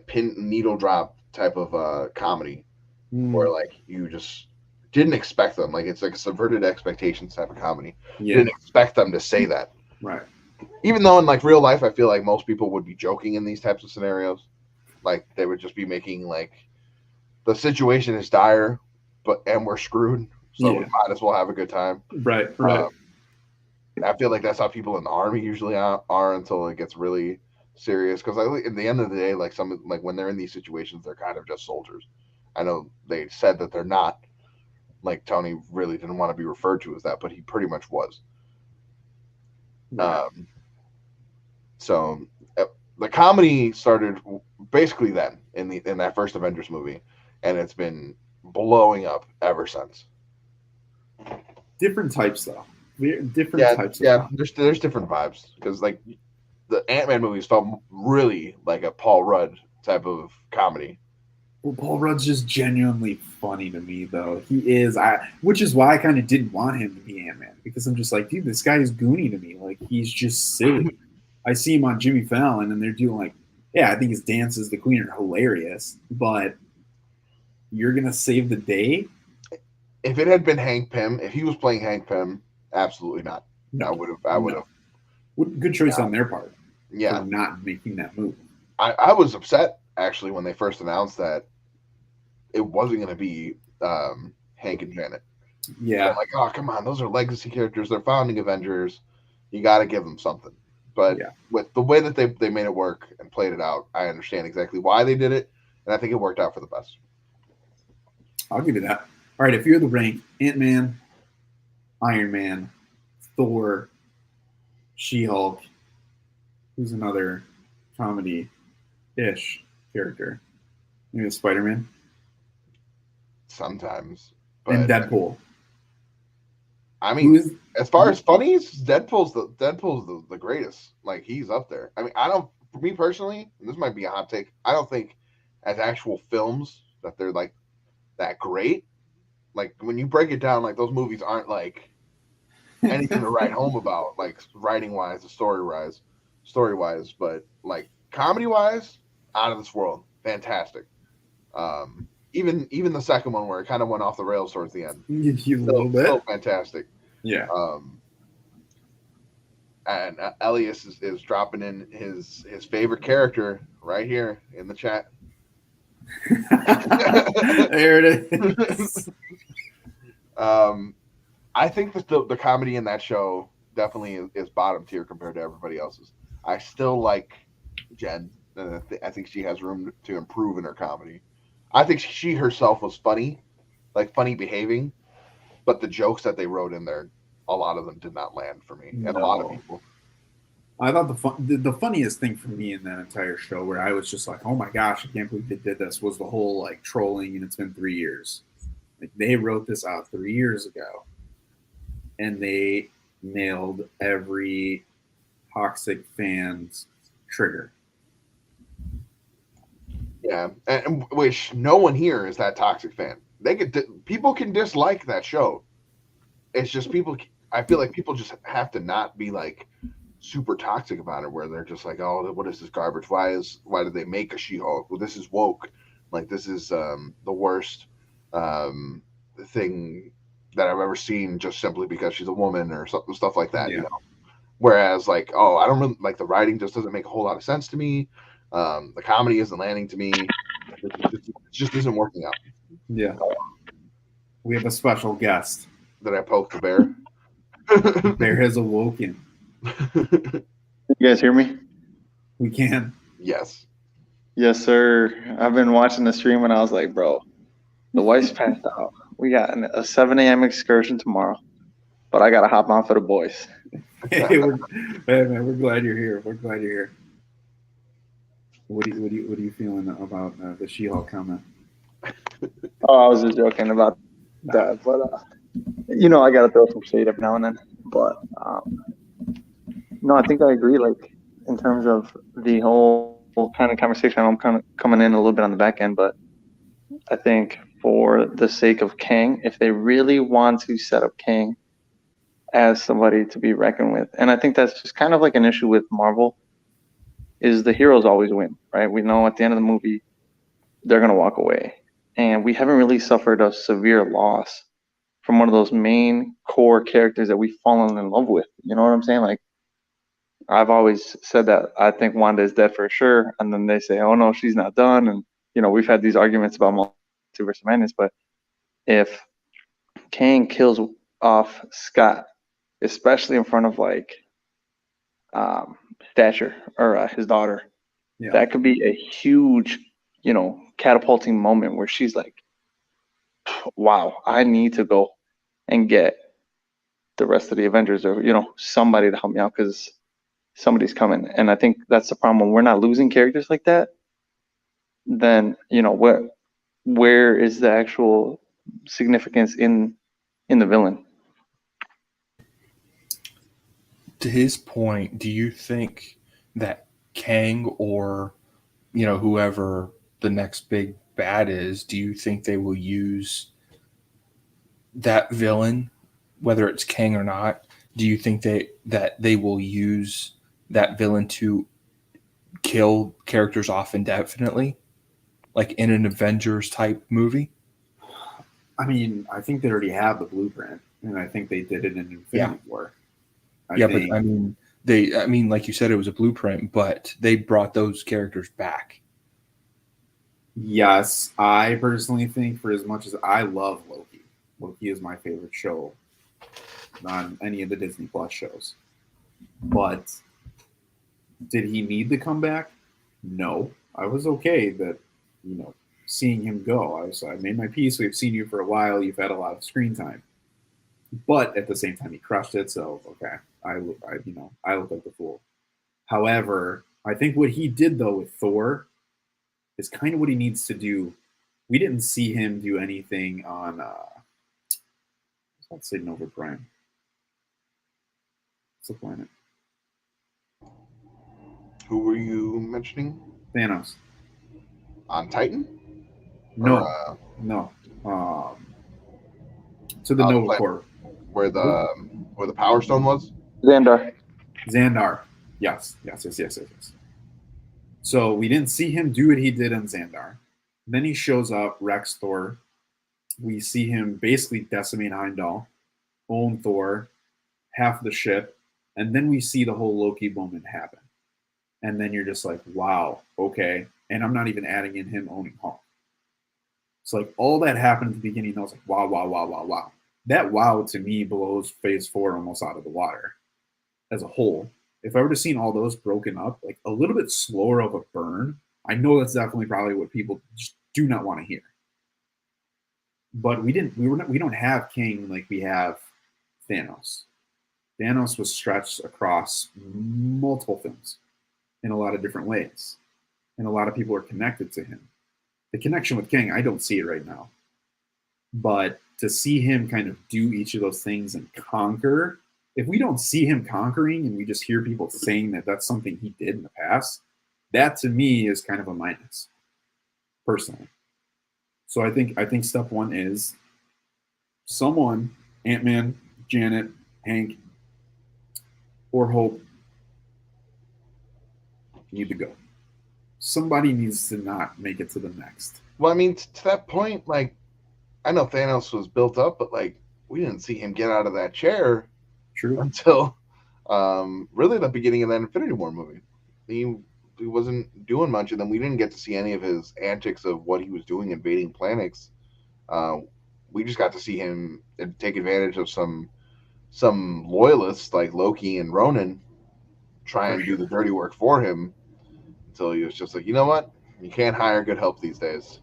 pin needle drop type of comedy where like you just didn't expect them. Like it's like a subverted expectations type of comedy. Yeah. Didn't expect them to say that. Right. Even though in like real life, I feel like most people would be joking in these types of scenarios. Like they would just be making like the situation is dire, and we're screwed, so we might as well have a good time. Right. I feel like that's how people in the army usually are until it gets really serious. Because at the end of the day, like when they're in these situations, they're kind of just soldiers. I know they said that they're not. Like Tony really didn't want to be referred to as that, but he pretty much was. Right. So the comedy started basically then in that first Avengers movie, and it's been blowing up ever since. Different types though. Different types. There's different vibes because like the Ant-Man movies felt really like a Paul Rudd type of comedy. Well, Paul Rudd's just genuinely funny to me, though. He is, which is why I kind of didn't want him to be Ant-Man, because I'm just like, dude, this guy is goony to me. Like, he's just silly. I see him on Jimmy Fallon, and they're doing like, I think his dances, the Queen, are hilarious, but you're gonna save the day. If it had been Hank Pym, if he was playing Hank Pym, absolutely not. No, I would have. Good choice on their part. Yeah, for not making that move. I was upset actually when they first announced that it wasn't going to be Hank and Janet. Yeah, I'm like, oh come on, those are legacy characters. They're founding Avengers. You got to give them something. But with the way that they made it work and played it out, I understand exactly why they did it, and I think it worked out for the best. I'll give you that. All right, if you're the rank, Ant-Man, Iron Man, Thor, She-Hulk, who's another comedy-ish character? Maybe Spider-Man? Sometimes. And Deadpool. I mean, as far as funnies, Deadpool's the greatest. Like, he's up there. I mean, I don't for me personally, and this might be a hot take, I don't think as actual films that they're like that great. Like when you break it down, like those movies aren't like anything to write home about, like writing wise, the story wise, but like comedy wise, out of this world, fantastic. Even the second one where it kind of went off the rails towards the end, A little bit. still fantastic. Yeah. And Elias is dropping in his favorite character right here in the chat. There it is. I think that the comedy in that show definitely is bottom tier compared to everybody else's. I still like Jen. I think she has room to improve in her comedy. I think she herself was funny, like funny behaving, but the jokes that they wrote in there, a lot of them did not land for me, and a lot of people. I thought the funniest thing for me in that entire show, where I was just like, "Oh my gosh, I can't believe they did this," was the whole like trolling, and it's been 3 years. Like they wrote this out 3 years ago, and they nailed every toxic fan's trigger. Yeah, and which no one here is that toxic fan. People can dislike that show. It's just people. I feel like people just have to not be like super toxic about it, where they're just like, "Oh, what is this garbage? Why did they make a She-Hulk? Well, this is woke. Like this is the worst thing that I've ever seen, just simply because she's a woman or stuff like that." Yeah. You know. Whereas like, oh, I don't really like the writing. Just doesn't make a whole lot of sense to me. The comedy isn't landing to me. It just isn't working out. Yeah. We have a special guest. That I poked the bear. Bear has awoken. You guys hear me? We can. Yes. Yes, sir. I've been watching the stream and I was like, bro, the wife's passed out. We got a 7 a.m. excursion tomorrow, but I got to hop on for the boys. Hey, man, we're glad you're here. We're glad you're here. What are you feeling about the She-Hulk comment? Oh, I was just joking about that, but I got to throw some shade up now and then. But no, I think I agree. Like in terms of the whole kind of conversation, I'm kind of coming in a little bit on the back end, but I think for the sake of Kang, if they really want to set up Kang as somebody to be reckoned with, and I think that's just kind of like an issue with Marvel, is the heroes always win, right? We know at the end of the movie they're gonna walk away, and we haven't really suffered a severe loss from one of those main core characters that we've fallen in love with. You know what I'm saying? Like I've always said that I think Wanda is dead for sure, and then they say, "Oh no, she's not done," and we've had these arguments about Multiverse of Madness, but if Kang kills off Scott, especially in front of like Thatcher or his daughter, that could be a huge, catapulting moment where she's like, wow, I need to go and get the rest of the Avengers or, somebody to help me out because somebody's coming. And I think that's the problem. When we're not losing characters like that, then, where is the actual significance in the villain? To his point, do you think that Kang or, whoever the next big bad is, do you think they will use that villain, whether it's Kang or not? Do you think that they will use that villain to kill characters off indefinitely, like in an Avengers type movie? I mean, I think they already have the blueprint, and I think they did it in Infinity War. But I mean, like you said, it was a blueprint, but they brought those characters back. Yes, I personally think, for as much as I love Loki, Loki is my favorite show on any of the Disney Plus shows. But did he need to come back? No. I was okay that, seeing him go. I made my peace. We've seen you for a while. You've had a lot of screen time. But at the same time, he crushed it. So, okay, I look like the fool. However, I think what he did, though, with Thor is kind of what he needs to do. We didn't see him do anything on, let's say, Nova Prime. What's the planet? Who were you mentioning Thanos. on Titan? No, Or, no. To the Nova Corps. where the Power Stone was? Xandar. Xandar. Yes. So we didn't see him do what he did in Xandar. Then he shows up, wrecks Thor. We see him basically decimate Heimdall, own Thor, half the ship, and then we see the whole Loki moment happen. And then you're just like, wow, okay. And I'm not even adding in him owning Hulk. It's like all that happened at the beginning. I was like, wow. That wow to me blows Phase 4 almost out of the water as a whole. If I were to seen all those broken up, like a little bit slower of a burn, I know that's definitely probably what people just do not want to hear. But we don't have King like we have Thanos. Thanos was stretched across multiple films in a lot of different ways. And a lot of people are connected to him. The connection with King, I don't see it right now. But to see him kind of do each of those things and conquer, if we don't see him conquering and we just hear people saying that that's something he did in the past, that to me is kind of a minus, personally. So I think step one is someone, Ant-Man, Janet, Hank, or Hope, need to go. Somebody needs to not make it to the next. Well, I mean, to that point, like, I know Thanos was built up, but like, we didn't see him get out of that chair until really the beginning of that Infinity War movie. He wasn't doing much, and then we didn't get to see any of his antics of what he was doing invading planets. We just got to see him take advantage of some loyalists like Loki and Ronan try and do the dirty work for him until he was just like, you know what? You can't hire good help these days.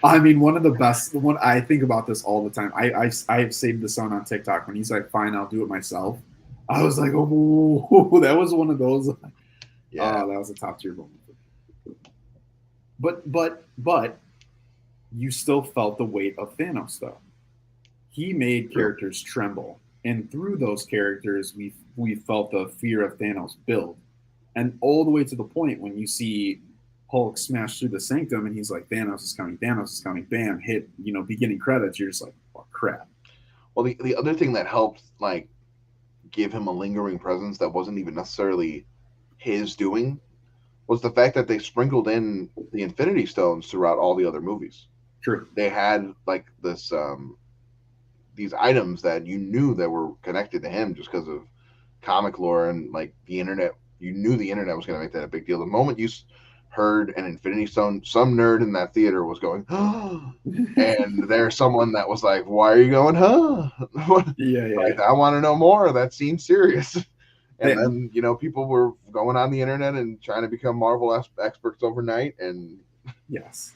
I mean, one of the best. One I think about this all the time. I have saved the son on TikTok when he's like, "Fine, I'll do it myself." I was like, "Oh, that was one of those." Yeah, that was a top tier moment. But you still felt the weight of Thanos, though. He made characters tremble, and through those characters, we felt the fear of Thanos build, and all the way to the point when you see Hulk smash through the sanctum and he's like, Thanos is coming, bam, hit, beginning credits, you're just like, oh crap. Well, the other thing that helped like give him a lingering presence that wasn't even necessarily his doing was the fact that they sprinkled in the Infinity Stones throughout all the other movies. True. They had like this these items that you knew that were connected to him just because of comic lore and like the internet. You knew the internet was going to make that a big deal. The moment you heard an Infinity Stone, some nerd in that theater was going, oh, and there's someone that was like, why are you going, huh? Yeah. Like, I want to know more. That seems serious. And then, people were going on the internet and trying to become Marvel experts overnight. And yes.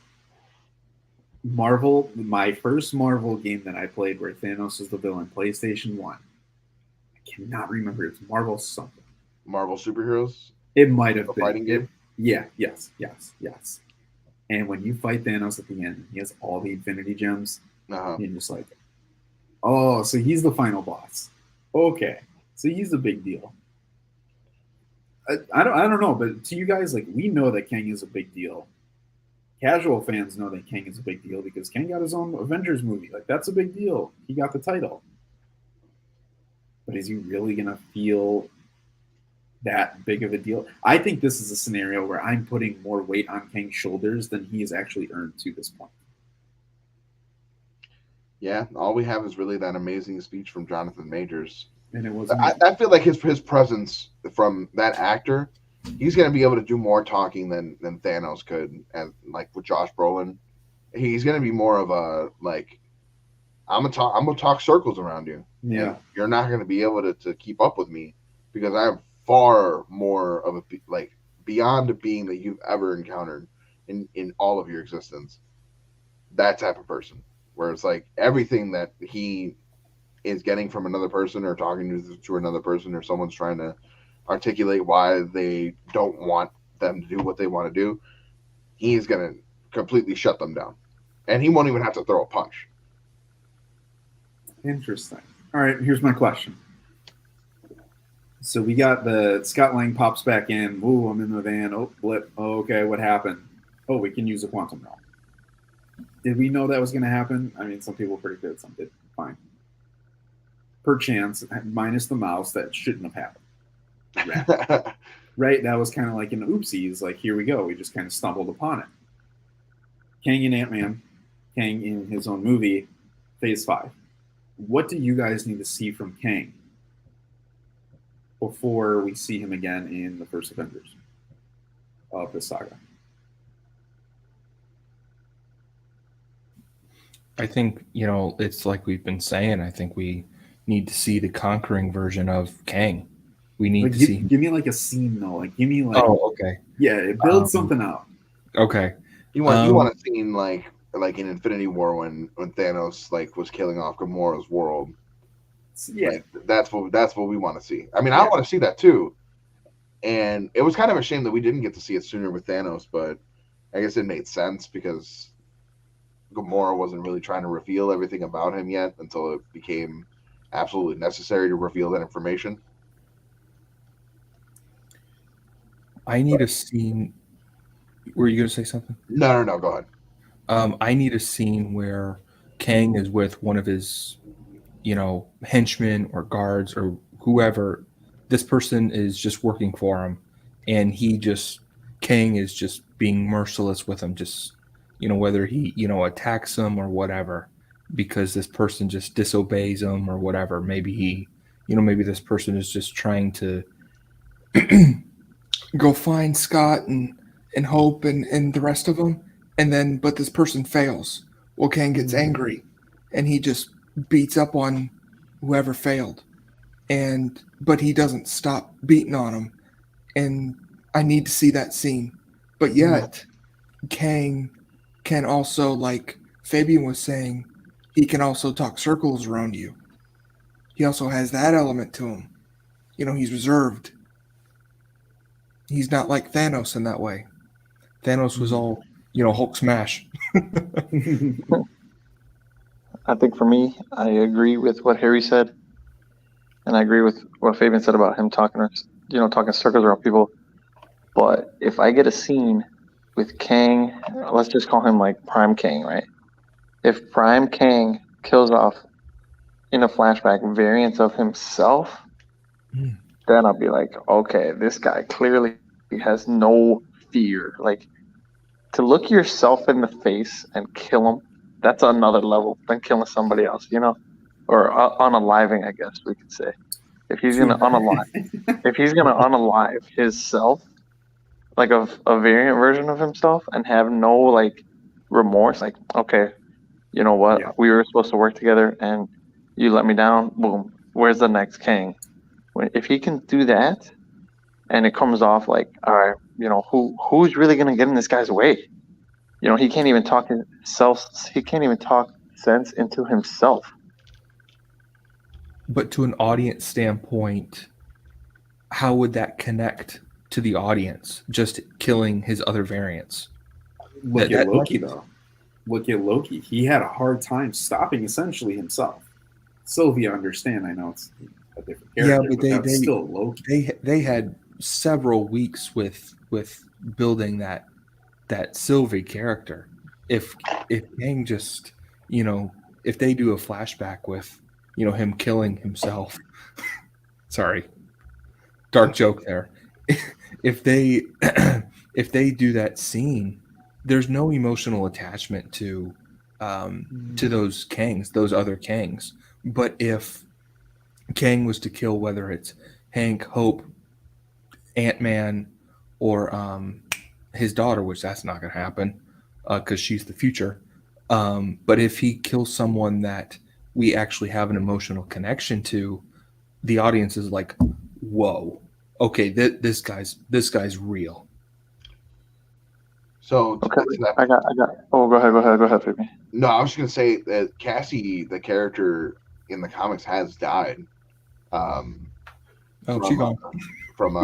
Marvel, my first Marvel game that I played where Thanos was the villain, PlayStation 1. I cannot remember. It's Marvel something. Marvel Superheroes? It might have been. Fighting game? Yeah, yes. And when you fight Thanos at the end, he has all the Infinity Gems. Uh-huh. You're just like, oh, so he's the final boss. Okay, so he's a big deal. I don't know, but to you guys, like, we know that Kang is a big deal. Casual fans know that Kang is a big deal because Kang got his own Avengers movie. Like, that's a big deal. He got the title. But is he really going to feel that big of a deal? I think this is a scenario where I'm putting more weight on Kang's shoulders than he has actually earned to this point. Yeah, all we have is really that amazing speech from Jonathan Majors. And it was. I feel like his presence from that actor, he's going to be able to do more talking than Thanos could, and like with Josh Brolin, he's going to be more of a like, I'm gonna talk circles around you. Yeah, you're not going to be able to keep up with me because I'm far more of a like beyond a being that you've ever encountered in all of your existence. That type of person, where it's like everything that he is getting from another person or talking to another person or someone's trying to articulate why they don't want them to do what they want to do, he's going to completely shut them down. And he won't even have to throw a punch. Interesting. All right, here's my question. So we got the Scott Lang pops back in. Ooh, I'm in the van. Oh, blip. Oh, okay, what happened? Oh, we can use a quantum realm. Did we know that was going to happen? I mean, some people predicted, some did. Fine. Perchance, minus the mouse, that shouldn't have happened. Right? That was kind of like an oopsies. Like, here we go. We just kind of stumbled upon it. Kang and Ant-Man, Kang in his own movie, Phase 5. What do you guys need to see from Kang before we see him again in the first Avengers of the saga? I think, it's like we've been saying, I think we need to see the conquering version of Kang. We need to see. Give me like a scene though. Like, give me like. Oh, okay. Yeah, build something out. Okay. You want a scene like in Infinity War when Thanos like was killing off Gamora's world. Yeah, like, that's what we want to see. I mean, I want to see that too. And it was kind of a shame that we didn't get to see it sooner with Thanos, but I guess it made sense because Gamora wasn't really trying to reveal everything about him yet until it became absolutely necessary to reveal that information. I need a scene. Were you going to say something? No, go ahead. I need a scene where Kang is with one of his, henchmen or guards or whoever. This person is just working for him, and Kang is just being merciless with him, just, whether he, attacks him or whatever, because this person just disobeys him or whatever. Maybe maybe this person is just trying to go find Scott and Hope and the rest of them, but this person fails. Well, Kang gets angry, and he just beats up on whoever failed, but he doesn't stop beating on him, and I need to see that scene. But yet, Kang can also, like Fabian was saying, he can also talk circles around you. He also has that element to him. He's reserved. He's not like Thanos in that way. Thanos was all, Hulk smash. I think for me, I agree with what Harry said, and I agree with what Fabian said about him talking circles around people. But if I get a scene with Kang, let's just call him like Prime Kang, right? If Prime Kang kills off in a flashback variants of himself, then I'll be like, okay, this guy clearly has no fear. Like, to look yourself in the face and kill him, that's another level than killing somebody else, or unaliving, I guess we could say. If he's gonna unalive his self, like a variant version of himself, and have no like remorse, like, okay, you know what, we were supposed to work together and you let me down, boom, where's the next Kang? If he can do that, and it comes off like, all right, who's really gonna get in this guy's way? He can't even talk himself. He can't even talk sense into himself. But to an audience standpoint, how would that connect to the audience? Just killing his other variants. Look at Loki, though. Look at Loki. He had a hard time stopping essentially himself. Sylvia, understand? I know it's a different character, but still Loki. They had several weeks with building that Sylvie character. If Kang just, if they do a flashback with, him killing himself, sorry, dark joke there. If they do that scene, there's no emotional attachment to those Kangs, those other Kangs. But if Kang was to kill, whether it's Hank, Hope, Ant-Man, or his daughter, which that's not going to happen because she's the future. But if he kills someone that we actually have an emotional connection to, the audience is like, whoa, okay, this guy's real. So okay, I got. Oh, go ahead, Phoebe. No, I was just gonna say that Cassie, the character in the comics, has died. She gone. From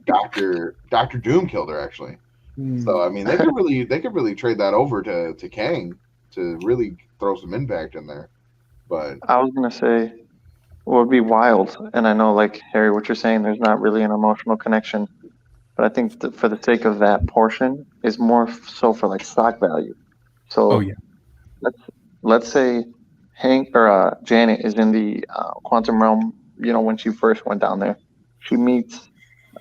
Doctor Doom killed her actually. So I mean, they could really trade that over to Kang to really throw some impact in there. But I was gonna say, would be wild. And I know, like Harry, what you're saying, there's not really an emotional connection, but I think that for the sake of that portion, is more so for like stock value. Oh So yeah. let's let's say Hank or Janet is in the quantum realm. You know, when she first went down there, she meets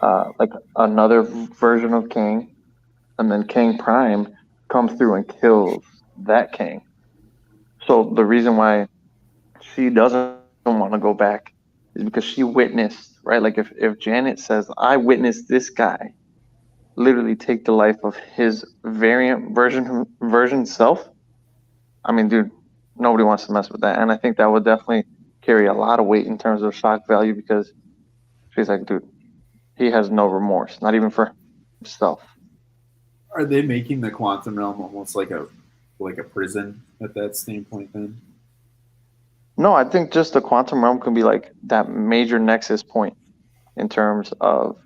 like another version of Kang, and then Kang Prime comes through and kills that Kang. So the reason why she doesn't want to go back is because she witnessed, right? Like if Janet says, I witnessed this guy literally take the life of his variant version self. I mean, dude, nobody wants to mess with that. And I think that would definitely carry a lot of weight in terms of shock value because she's like, dude, he has no remorse, not even for himself. Are they making the quantum realm almost like a prison at that standpoint then? No, I think just the quantum realm can be like that major nexus point in terms of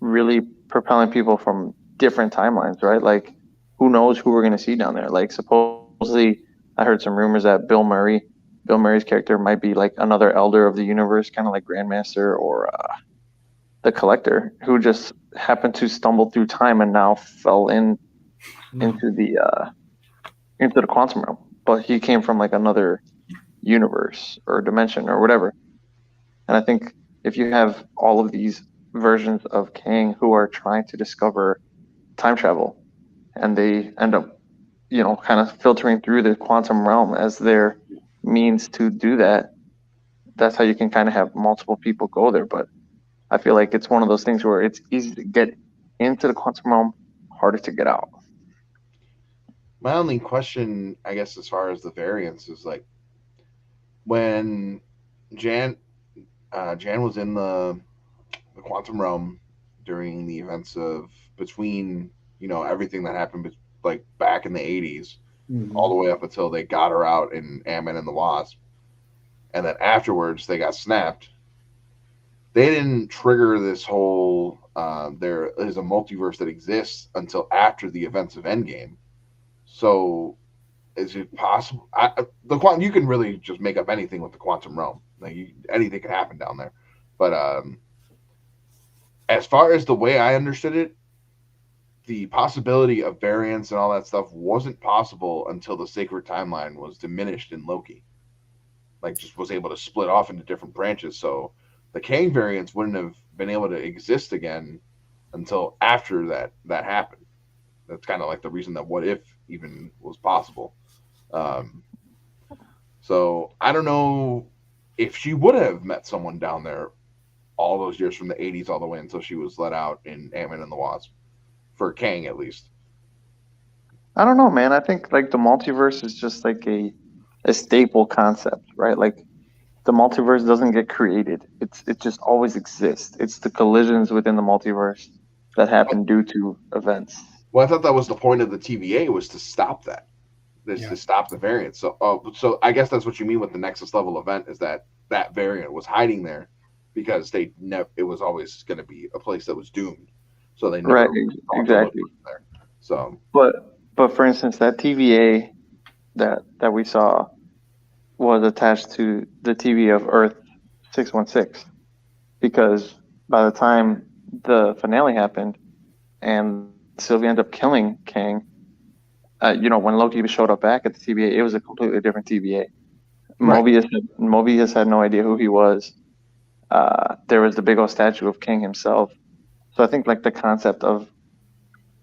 really propelling people from different timelines, right? Like, who knows who we're going to see down there? Like, supposedly, I heard some rumors that Bill Murray's character might be like another elder of the universe, kind of like Grandmaster or the Collector, who just happened to stumble through time and now fell into the quantum realm. But he came from like another universe or dimension or whatever. And I think if you have all of these versions of Kang who are trying to discover time travel and they end up, you know, kind of filtering through the quantum realm as their means to do that, that's how you can kind of have multiple people go there. But I feel like it's one of those things where it's easy to get into the quantum realm, harder to get out. My only question, I guess, as far as the variants is like when Jan Jan was in the quantum realm during the events of between everything that happened like back in the 80s all the way up until they got her out in Ant-Man and the Wasp, and then afterwards they got snapped. They didn't trigger this whole there is a multiverse that exists until after the events of Endgame. So is it possible? The quantum, you can really just make up anything with the quantum realm. Like anything can happen down there. But as far as the way I understood it, the possibility of variants and all that stuff wasn't possible until the sacred timeline was diminished in Loki. Like, just was able to split off into different branches. So the Kang variants wouldn't have been able to exist again until after that happened. That's kind of like the reason that What If even was possible. So I don't know if she would have met someone down there all those years from the 80s all the way until she was let out in Ant-Man and the Wasp, for Kang at least. I don't know, man. I think like the multiverse is just like a staple concept, right? Like the multiverse doesn't get created. It just always exists. It's the collisions within the multiverse that happen due to events. Well, I thought that was the point of the TVA, was to stop that. To stop the variant. So I guess that's what you mean with the Nexus level event, is that variant was hiding there because it was always going to be a place that was doomed. So they never right, exactly. There. So, but for instance, that TVA that we saw was attached to the TV of Earth 616, because by the time the finale happened and Sylvie ended up killing Kang, when Loki showed up back at the TVA, it was a completely different TVA. Right. Mobius had no idea who he was. There was the big old statue of Kang himself. So I think like the concept of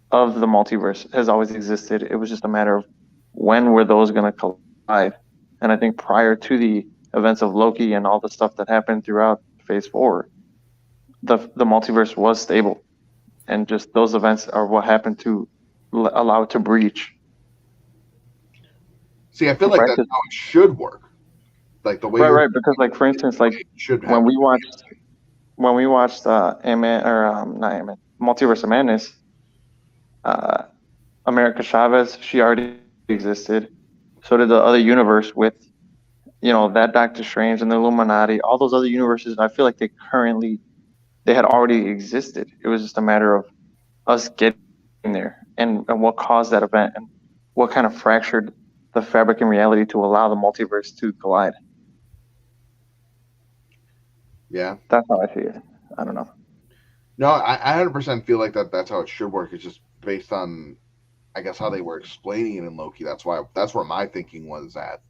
the multiverse has always existed. It was just a matter of when were those going to collide. And I think prior to the events of Loki and all the stuff that happened throughout Phase 4, the multiverse was stable. And just those events are what happened to allow it to breach. See, I feel like that's how it should work. Like the way right, because like for instance, like when we watched Ant-Man or not Ant-Man, Multiverse of Madness, America Chavez, she already existed. So did the other universe with, that Doctor Strange and the Illuminati, all those other universes. I feel like they had already existed. It was just a matter of us getting there and what caused that event and what kind of fractured the fabric in reality to allow the multiverse to collide. Yeah. That's how I see it. I don't know. No, I 100% feel like that's how it should work. It's just based on, I guess, how they were explaining it in Loki. That's where my thinking was at.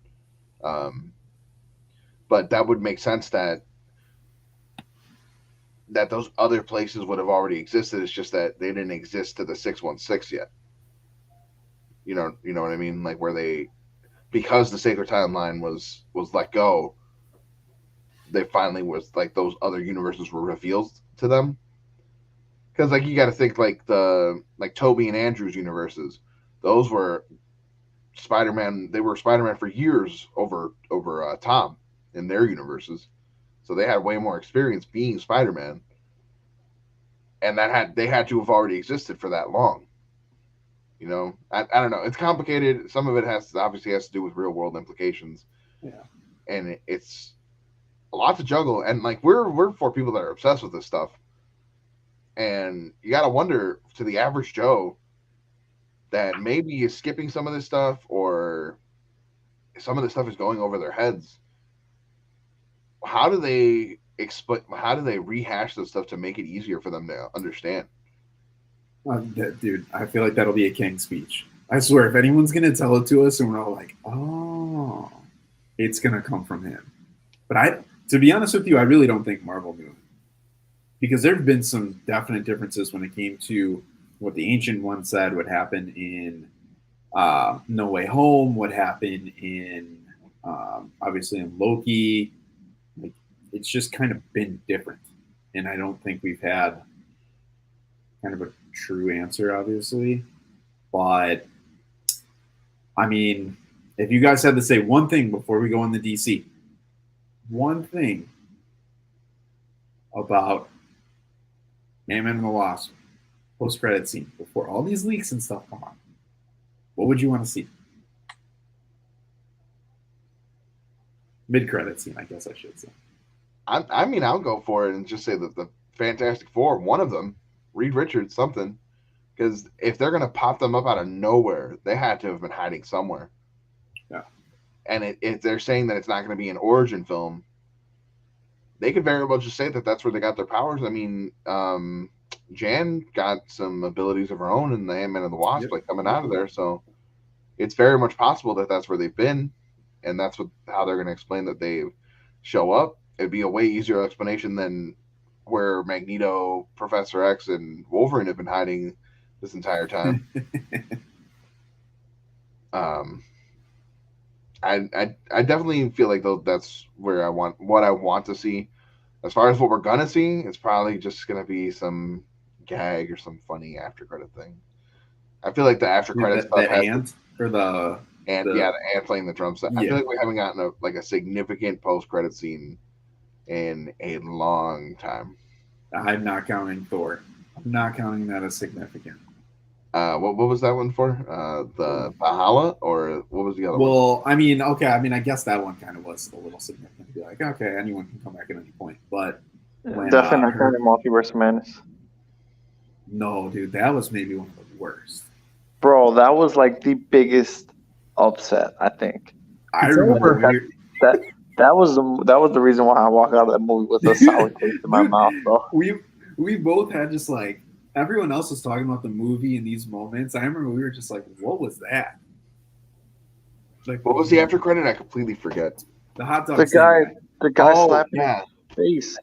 But that would make sense that those other places would have already existed. It's just that they didn't exist to the 616 yet. You know what I mean? Like where they, because the sacred timeline was let go, they finally was like those other universes were revealed to them. Because like you got to think like Toby and Andrew's universes, those were Spider-Man. They were Spider-Man for years over Tom in their universes, so they had way more experience being Spider-Man, and they had to have already existed for that long. You know, I don't know. It's complicated. Some of it obviously has to do with real world implications. Yeah. And it's a lot to juggle. And like we're four people that are obsessed with this stuff. And you got to wonder to the average Joe that maybe is skipping some of this stuff or some of this stuff is going over their heads. How do they rehash this stuff to make it easier for them to understand? Dude, I feel like that'll be a king speech. I swear, if anyone's gonna tell it to us, and we're all like, "Oh," it's gonna come from him. But to be honest with you, I really don't think Marvel knew, because there have been some definite differences when it came to what the Ancient One said, what happened in No Way Home, what happened in obviously in Loki. Like, it's just kind of been different, and I don't think we've had kind of a true answer, obviously. But I mean, if you guys had to say one thing before we go on the DC, one thing about Ant-Man and the Wasp post-credit scene before all these leaks and stuff come on, what would you want to see? Mid-credit scene, I guess I should say. I mean, I'll go for it and just say that the Fantastic Four, one of them, Reed Richards, something. Because if they're going to pop them up out of nowhere, they had to have been hiding somewhere. Yeah. And if they're saying that it's not going to be an origin film, they could very well just say that that's where they got their powers. I mean, Jan got some abilities of her own in the Ant-Man and the Wasp, like coming out of there. So it's very much possible that that's where they've been. And that's how they're going to explain that they show up. It'd be a way easier explanation than where Magneto, Professor X, and Wolverine have been hiding this entire time. I definitely feel like that's where what I want to see. As far as what we're gonna see, it's probably just gonna be some gag or some funny after credit thing. I feel like the after credit stuff the ant or the ant playing the drum set. I feel like we haven't gotten a significant post credit scene in a long time. I'm not counting Thor. I'm not counting that as significant. What was that one for? The Valhalla, or what was the other one? Well, I mean, okay. I mean, I guess that one kind of was a little significant to be like, okay, anyone can come back at any point. But definitely not counting Multiverse of Madness. No, dude, that was maybe one of the worst. Bro, that was like the biggest upset, I think. I remember that was the reason why I walked out of that movie with a sour taste in my mouth, bro. We both had just like, everyone else was talking about the movie in these moments. I remember we were just like, what was that? Like, what was the after credit? I completely forget. The hot dog. The guy slapping his face.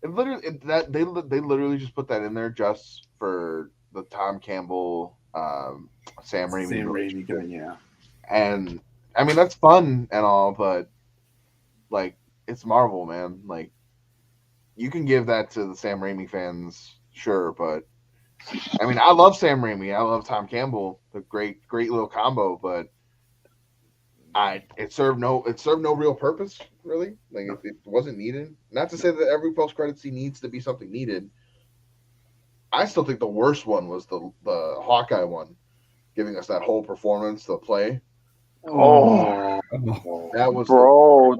It literally they literally just put that in there just for the Tom Campbell, Sam Raimi. Yeah. And I mean, that's fun and all, but like, it's Marvel, man. Like, you can give that to the Sam Raimi fans, sure, but I mean, I love Sam Raimi. I love Tom Campbell. The great little combo, but it served no real purpose, really. Like, it wasn't needed. Not to say that every post credit scene needs to be something needed. I still think the worst one was the Hawkeye one, giving us that whole performance, the play. Oh, that was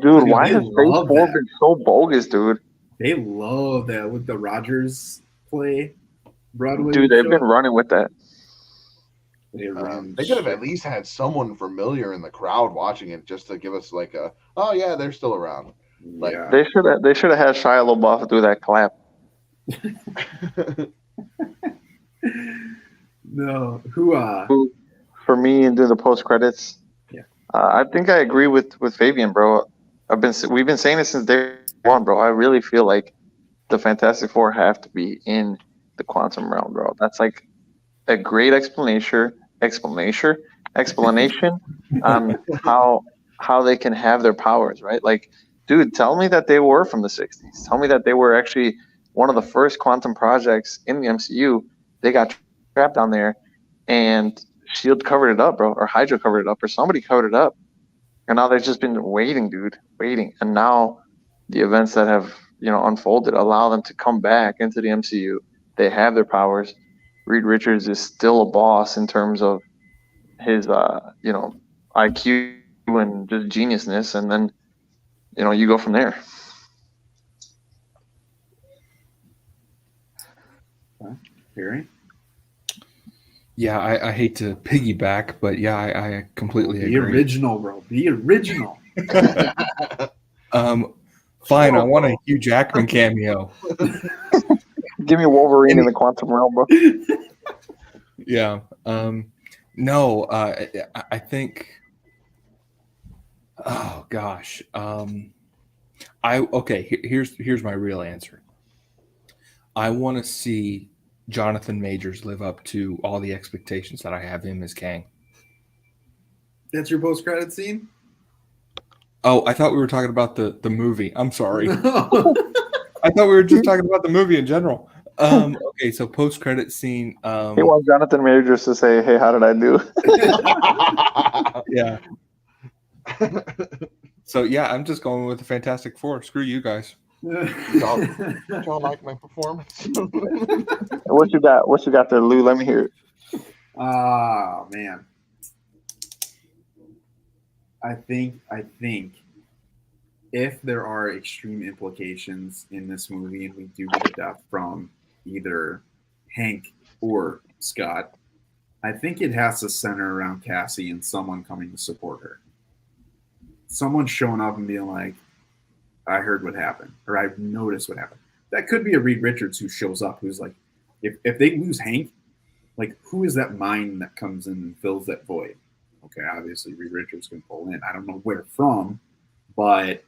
dude. Why has Phase 4 been so bogus, dude? They love that with the Rogers play. Broadway. Dude, they've been running with that. They could have at least had someone familiar in the crowd watching it just to give us like oh yeah, they're still around. Like- Yeah. They should have had Shia LaBeouf do that clap. No. Who? For me and doing the post credits. Yeah. I think I agree with Fabian, bro. We've been saying this since day one, bro. I really feel like the Fantastic Four have to be in the quantum realm, bro. That's like a great explanation on how they can have their powers, right? Like, dude, tell me that they were from the 60s. Tell me that they were actually one of the first quantum projects in the MCU. They got trapped down there, and Shield covered it up, bro, or Hydra covered it up, or somebody covered it up. And now they've just been waiting, dude, waiting. And now the events that have, unfolded allow them to come back into the MCU. They have their powers. Reed Richards is still a boss in terms of his, IQ and just geniusness. And then, you go from there. Harry? Yeah, I hate to piggyback, but yeah, I completely Be agree. original, bro. Be original. Fine, I want a Hugh Jackman cameo. Give me Wolverine in the quantum realm, bro. Yeah. No, I think. Oh gosh. Here's my real answer. I want to see Jonathan Majors live up to all the expectations that I have him as Kang. That's your post-credit scene? Oh, I thought we were talking about the movie. I'm sorry. No. I thought we were just talking about the movie in general. Okay, so post-credit scene. He wants Jonathan Majors to say, "Hey, how did I do?" Yeah. So yeah, I'm just going with the Fantastic Four. Screw you guys. Y'all like my performance? What you got? What you got there, Lou? Let me hear it. Oh man. I think if there are extreme implications in this movie and we do get a death from either Hank or Scott, I think it has to center around Cassie and someone coming to support her. Someone showing up and being like, I heard what happened, or I've noticed what happened. That could be a Reed Richards who shows up, who's like, if they lose Hank, like, who is that mind that comes in and fills that void? Okay, obviously Reed Richards can pull in. I don't know where from, but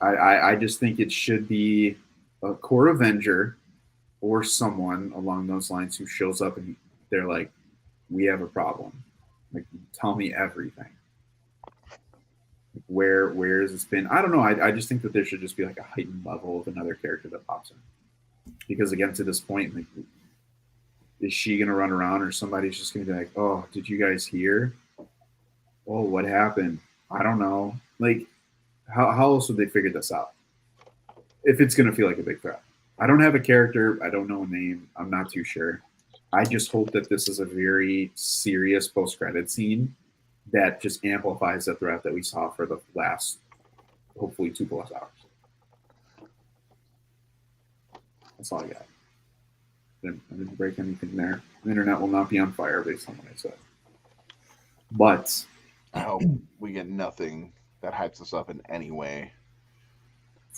I just think it should be a core Avenger or someone along those lines who shows up and they're like, we have a problem. Like, tell me everything. Where has it been? I don't know. I just think that there should just be like a heightened level of another character that pops in. Because again, to this point, like, is she gonna run around or somebody's just gonna be like, oh, did you guys hear? Oh, what happened? I don't know. Like, how else would they figure this out? If it's gonna feel like a big threat. I don't have a character, I don't know a name, I'm not too sure. I just hope that this is a very serious post-credit scene that just amplifies the threat that we saw for the last, hopefully, 2+ hours. That's all I got. I didn't break anything there. The internet will not be on fire based on what I said. But I hope we get nothing that hypes us up in any way.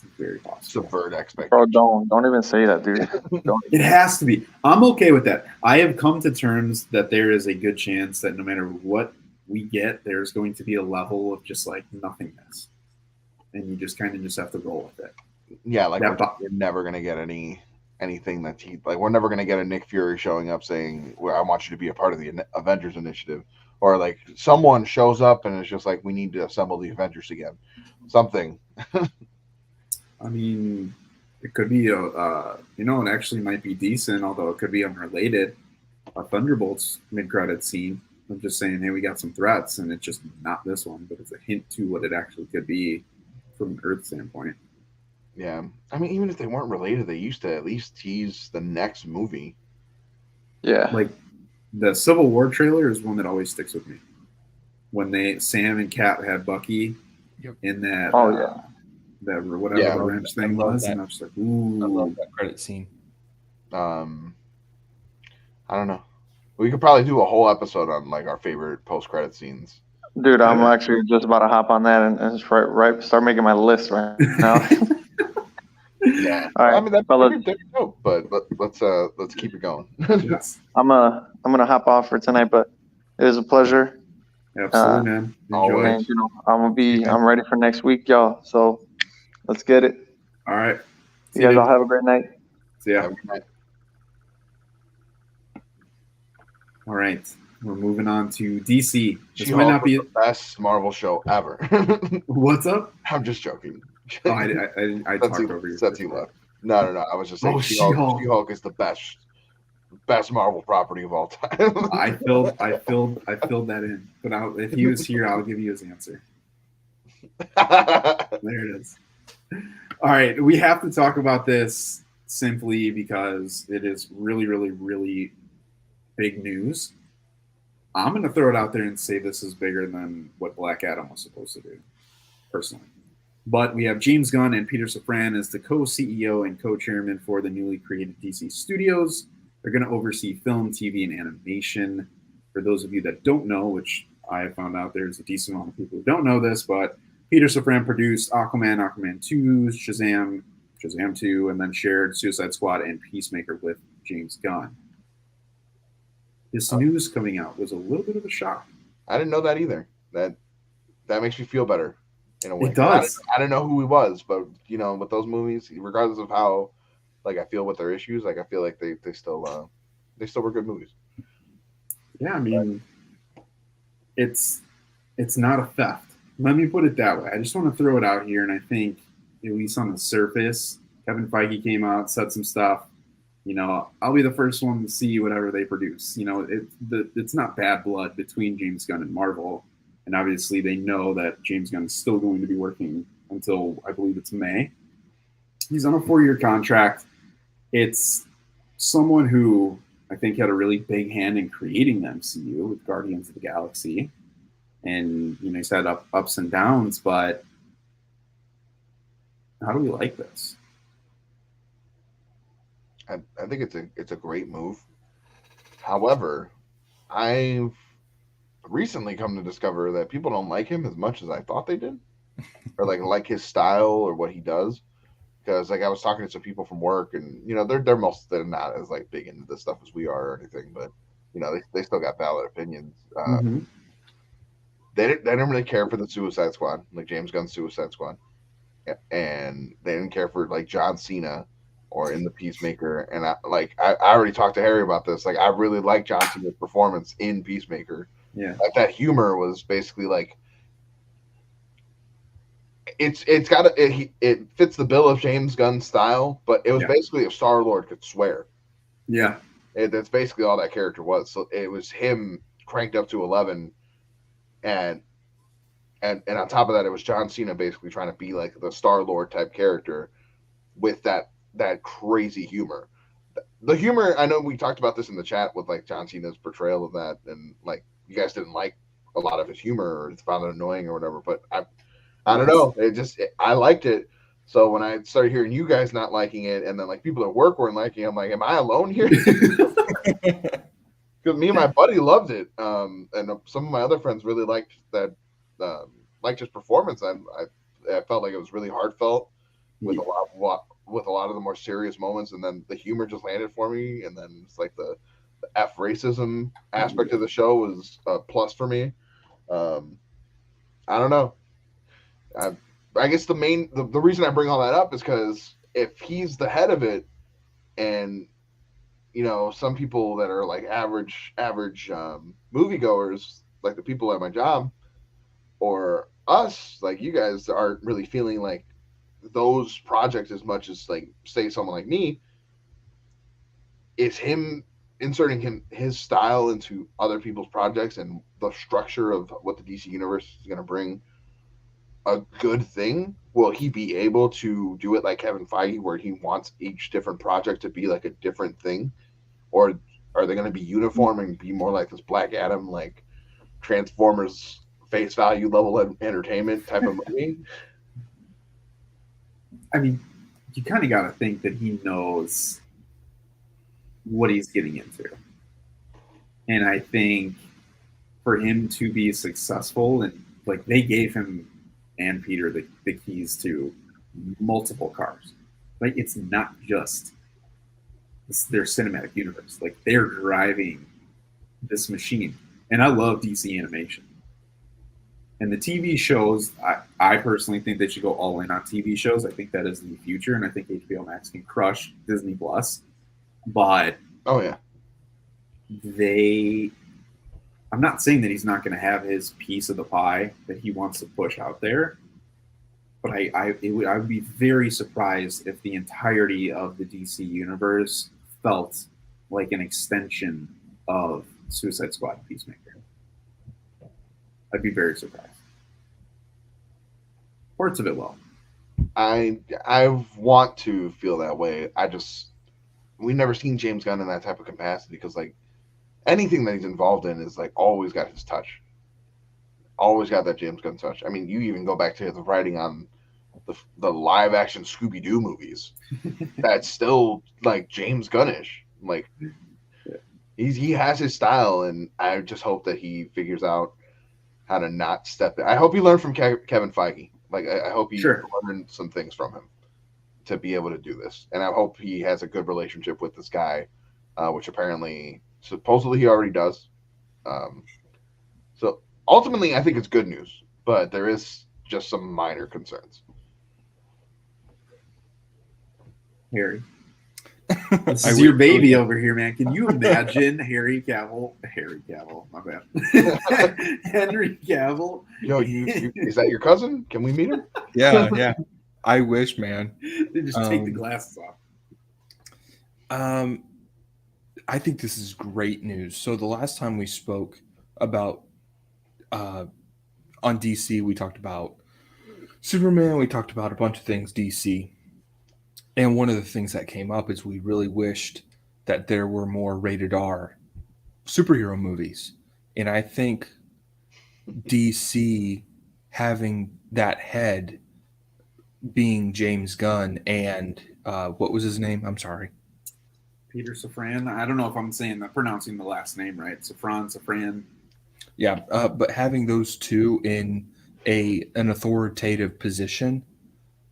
it's very possible. Subvert expectations. Bro, don't even say that, dude. Don't. It has to be. I'm okay with that. I have come to terms that there is a good chance that no matter what we get, there's going to be a level of just like nothingness. And you just kind of just have to roll with it. Yeah, like Yeah, we're never gonna get anything that we're never gonna get a Nick Fury showing up saying, "Well, I want you to be a part of the Avengers Initiative," or like someone shows up and it's just like, "We need to assemble the Avengers again." Something. I mean, it could be it actually might be decent, although it could be unrelated. A Thunderbolts mid-credit scene. I'm just saying, hey, we got some threats, and it's just not this one, but it's a hint to what it actually could be from an Earth standpoint. Yeah, I mean, even if they weren't related, they used to at least tease the next movie. Yeah. Like the Civil War trailer is one that always sticks with me. When Sam and Cap had Bucky in that, that whatever wrench thing was, and I was like, ooh, I love that credit scene. I don't know. We could probably do a whole episode on like our favorite post-credit scenes. Dude, I'm actually just about to hop on that and just right start making my list right now. Yeah. All right, I mean, that'd fellas. be dope, but let's keep it going. Yes. I'm gonna hop off for tonight, but it was a pleasure. Absolutely, man. Enjoy. always. And I'm ready for next week, y'all. So let's get it. All right. See You guys you. all have a great night. See ya. Have a good night. All right. We're moving on to DC. This She-Hulk might not be. was the best Marvel show ever. What's up? I'm just joking. Oh, I talked over you. Since he left. No. I was just saying Oh, She-Hulk. She-Hulk. She-Hulk is the best Marvel property of all time. I filled that in. But if he was here, I'll give you his answer. There it is. All right, we have to talk about this simply because it is really, really, really big news. I'm going to throw it out there and say this is bigger than what Black Adam was supposed to do, personally. But we have James Gunn and Peter Safran as the co-CEO and co-chairman for the newly created DC Studios. They're going to oversee film, TV, and animation. For those of you that don't know, which I have found out there's a decent amount of people who don't know this, but Peter Safran produced Aquaman, Aquaman 2, Shazam, Shazam 2, and then shared Suicide Squad and Peacemaker with James Gunn. This news coming out was a little bit of a shock. I didn't know that either. That makes me feel better in a way. It does. I didn't know who he was, but with those movies, regardless of how I feel with their issues, I feel like they still were good movies. Yeah, I mean, it's not a theft. Let me put it that way. I just want to throw it out here, and I think, at least on the surface, Kevin Feige came out, said some stuff. I'll be the first one to see whatever they produce. It's not bad blood between James Gunn and Marvel, and obviously they know that James Gunn is still going to be working until, I believe it's May. He's on a 4-year contract. It's someone who I think had a really big hand in creating the MCU with Guardians of the Galaxy. And, he's had ups and downs, but how do we like this? I think it's a great move. However, I've recently come to discover that people don't like him as much as I thought they did, or like his style or what he does. Because I was talking to some people from work, and they're not as big into this stuff as we are or anything, but they still got valid opinions. They didn't really care for the Suicide Squad, like James Gunn's Suicide Squad, and they didn't care for John Cena or in the Peacemaker. And I already talked to Harry about this. I really like John Cena's performance in Peacemaker. Yeah, that humor was basically it fits the bill of James Gunn's style, but it was basically if Star-Lord could swear. Yeah, that's basically all that character was. So it was him cranked up to 11. And on top of that, it was John Cena basically trying to be like the Star-Lord type character with that crazy humor. The humor, I know we talked about this in the chat with John Cena's portrayal of that, and you guys didn't like a lot of his humor or found it annoying or whatever, but I don't know. I liked it. So when I started hearing you guys not liking it, and then people at work weren't liking it, I'm like, am I alone here? Because me and my buddy loved it, and some of my other friends really liked that, liked his performance. I felt like it was really heartfelt with a lot of the more serious moments, and then the humor just landed for me. And then it's the F racism aspect of the show was a plus for me. I don't know. I guess the reason I bring all that up is because if he's the head of it, and some people that are average moviegoers, like the people at my job, or us, you guys, aren't really feeling those projects as much as say someone like me, is him inserting his style into other people's projects and the structure of what the DC universe is going to bring a good thing? Will he be able to do it like Kevin Feige, where he wants each different project to be a different thing? Or are they going to be uniform and be more like this Black Adam, Transformers face value level entertainment type of movie? I mean, you kind of got to think that he knows what he's getting into. And I think for him to be successful, and like they gave him and Peter the keys to multiple cars. Like it's not just their cinematic universe. Like they're driving this machine. And I love DC animation. And the TV shows, I personally think they should go all in on TV shows. I think that is the future, and I think HBO Max can crush Disney Plus. But oh yeah, I'm not saying that he's not going to have his piece of the pie that he wants to push out there. But I would be very surprised if the entirety of the DC universe felt like an extension of Suicide Squad and Peacemaker. I'd be very surprised. Parts of it will. I want to feel that way. We've never seen James Gunn in that type of capacity because like anything that he's involved in is like always got his touch. Always got that James Gunn touch. I mean, you even go back to the writing on the live action Scooby Doo movies. That's still like James Gunnish. Like he has his style, and I just hope that he figures out how to not step in. I hope he learned from Kevin Feige. Like I hope he learned some things from him to be able to do this, and I hope he has a good relationship with this guy, which apparently supposedly he already does. So ultimately, I think it's good news, but there is just some minor concerns. Harry, this is your baby over here, man. Can you imagine Henry Cavill, my bad. Henry Cavill. Yo, is that your cousin? Can we meet him? Yeah. I wish, man. They just take the glasses off. I think this is great news. So the last time we spoke about on DC, we talked about Superman. We talked about a bunch of things DC. And one of the things that came up is we really wished that there were more rated R superhero movies. And I think DC having that head being James Gunn and what was his name? I'm sorry. Peter Safran. I don't know if I'm pronouncing the last name right. Safran. Yeah, but having those two in an authoritative position,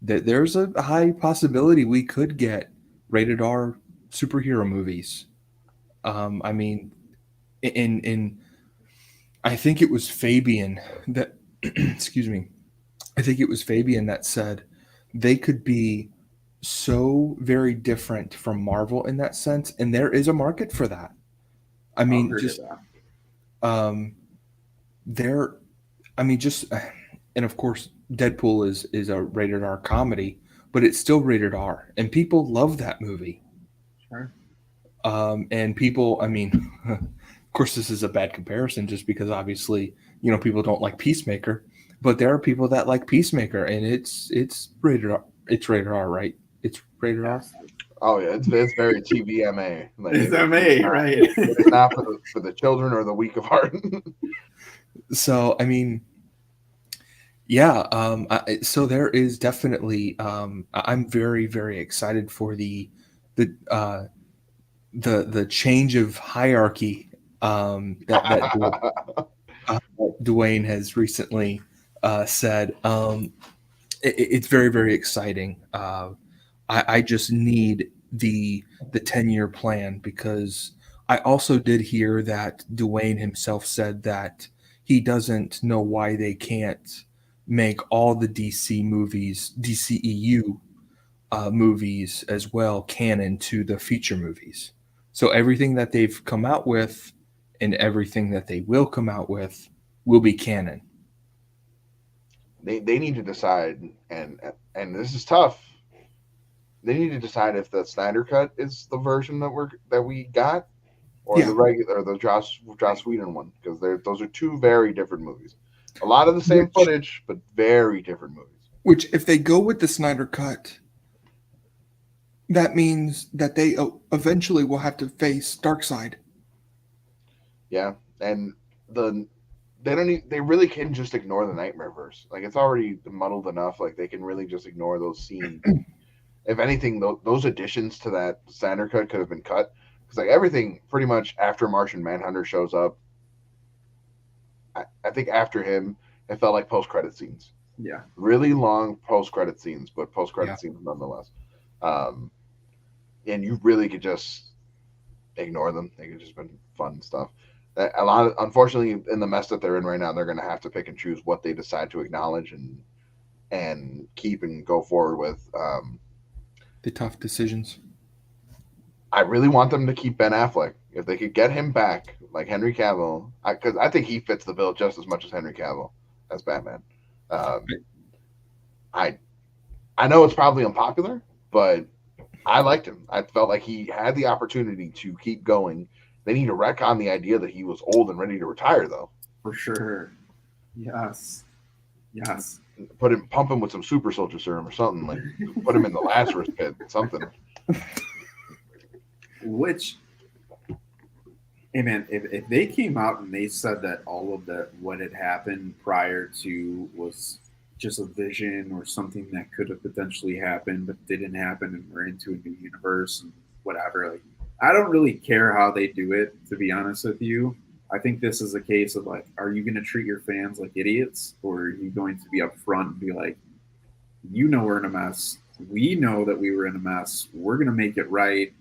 that there's a high possibility we could get rated R superhero movies. I mean, I think it was Fabian that, excuse me, I think it was Fabian that said they could be so very different from Marvel in that sense, and there is a market for that. I mean, and of course, Deadpool is a rated R comedy, but it's still rated R, and people love that movie. Sure. And people, I mean, of course, this is a bad comparison just because obviously, people don't like Peacemaker, but there are people that like Peacemaker, and it's rated R. It's rated R, right? It's rated R. Oh yeah, it's very TVMA. Like, it's MA, right? It's not for the children or the weak of heart. So I mean. Yeah, so there is definitely. I'm very, very excited for the change of hierarchy that Dwayne has recently said. It's very, very exciting. I just need the 10-year plan because I also did hear that Dwayne himself said that he doesn't know why they can't make all the DC movies, DCEU movies as well, canon to the feature movies. So everything that they've come out with and everything that they will come out with will be canon. They need to decide, and this is tough. They need to decide if the Snyder Cut is the version that we got, or the regular, or the Joss Whedon one, because those are two very different movies. A lot of the same footage, but very different movies. Which, if they go with the Snyder Cut, that means that they eventually will have to face Darkseid. Yeah, and they really can just ignore the Nightmareverse. Like it's already muddled enough. Like they can really just ignore those scenes. If anything, those additions to that Snyder Cut could have been cut because like everything pretty much after Martian Manhunter shows up. I think after him, it felt like post-credit scenes. Yeah. Really long post-credit scenes, but post-credit Yeah. scenes nonetheless. And you really could just ignore them. They could just been fun stuff. A lot, unfortunately, in the mess that they're in right now, they're going to have to pick and choose what they decide to acknowledge and keep and go forward with. The tough decisions. I really want them to keep Ben Affleck. If they could get him back, like Henry Cavill, because I think he fits the bill just as much as Henry Cavill as Batman. I know it's probably unpopular, but I liked him. I felt like he had the opportunity to keep going. They need to retcon the idea that he was old and ready to retire, though. For sure. Yes. Pump him with some super soldier serum or something. Like put him in the Lazarus pit, something. Which, hey man, if they came out and they said that all of that what had happened prior to was just a vision or something that could have potentially happened but didn't happen, and we're into a new universe and whatever, like I don't really care how they do it, to be honest with you. I think this is a case of like, are you going to treat your fans like idiots, or are you going to be upfront and be like, you know, we're in a mess. We know that we were in a mess. We're going to make it right,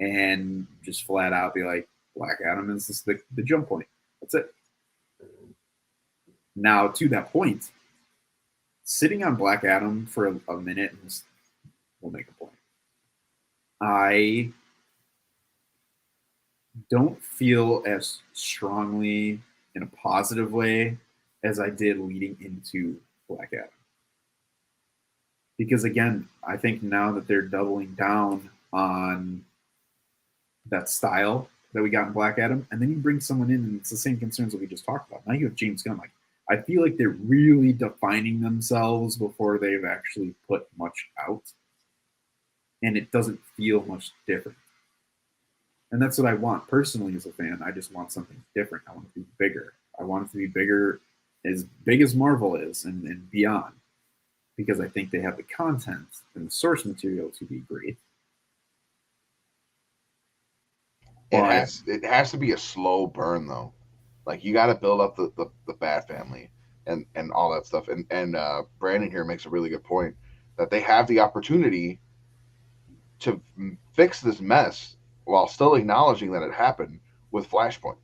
and just flat out be like, Black Adam is just the jump point. That's it. Now, to that point, sitting on Black Adam for a minute will make a point. I don't feel as strongly in a positive way as I did leading into Black Adam. Because again, I think now that they're doubling down on that style that we got in Black Adam, and then you bring someone in and it's the same concerns that we just talked about. Now you have James Gunn. Like, I feel like they're really defining themselves before they've actually put much out. And it doesn't feel much different. And that's what I want personally as a fan. I just want something different. I want it to be bigger. I want it to be bigger, as big as Marvel is and beyond. Because I think they have the content and the source material to be great. It has to be a slow burn though. Like you got to build up the Bat family and all that stuff. And Brandon here makes a really good point that they have the opportunity to fix this mess while still acknowledging that it happened with Flashpoint.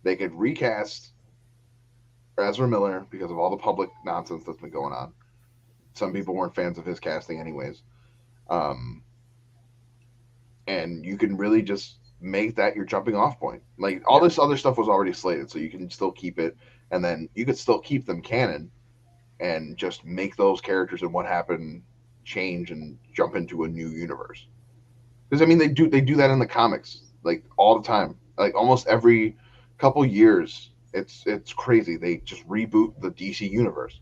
They could recast Ezra Miller because of all the public nonsense that's been going on. Some people weren't fans of his casting anyways. And you can really just make that your jumping off point. Like all this other stuff was already slated, so you can still keep it, and then you could still keep them canon and just make those characters and what happened change and jump into a new universe. Because I mean they do that in the comics like all the time. Like almost every couple years, it's crazy. They just reboot the DC universe,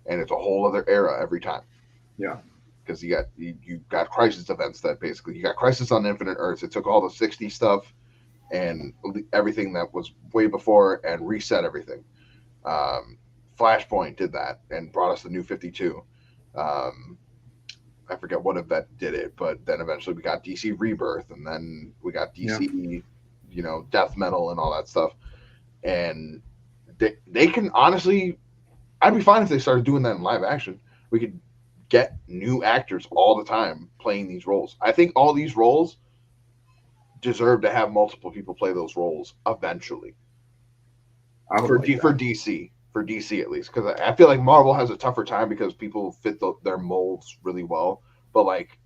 and it's a whole other era every time. Yeah. Because you got Crisis events that basically you got Crisis on Infinite Earths. It took all the 60 stuff and everything that was way before and reset everything. Flashpoint did that and brought us the New 52. I forget what event did it, but then eventually we got DC Rebirth, and then we got DC, Death Metal and all that stuff. And they can honestly, I'd be fine if they started doing that in live action. We could get new actors all the time playing these roles. I think all these roles deserve to have multiple people play those roles eventually. For DC at least, because I feel like Marvel has a tougher time because people fit their molds really well. But like,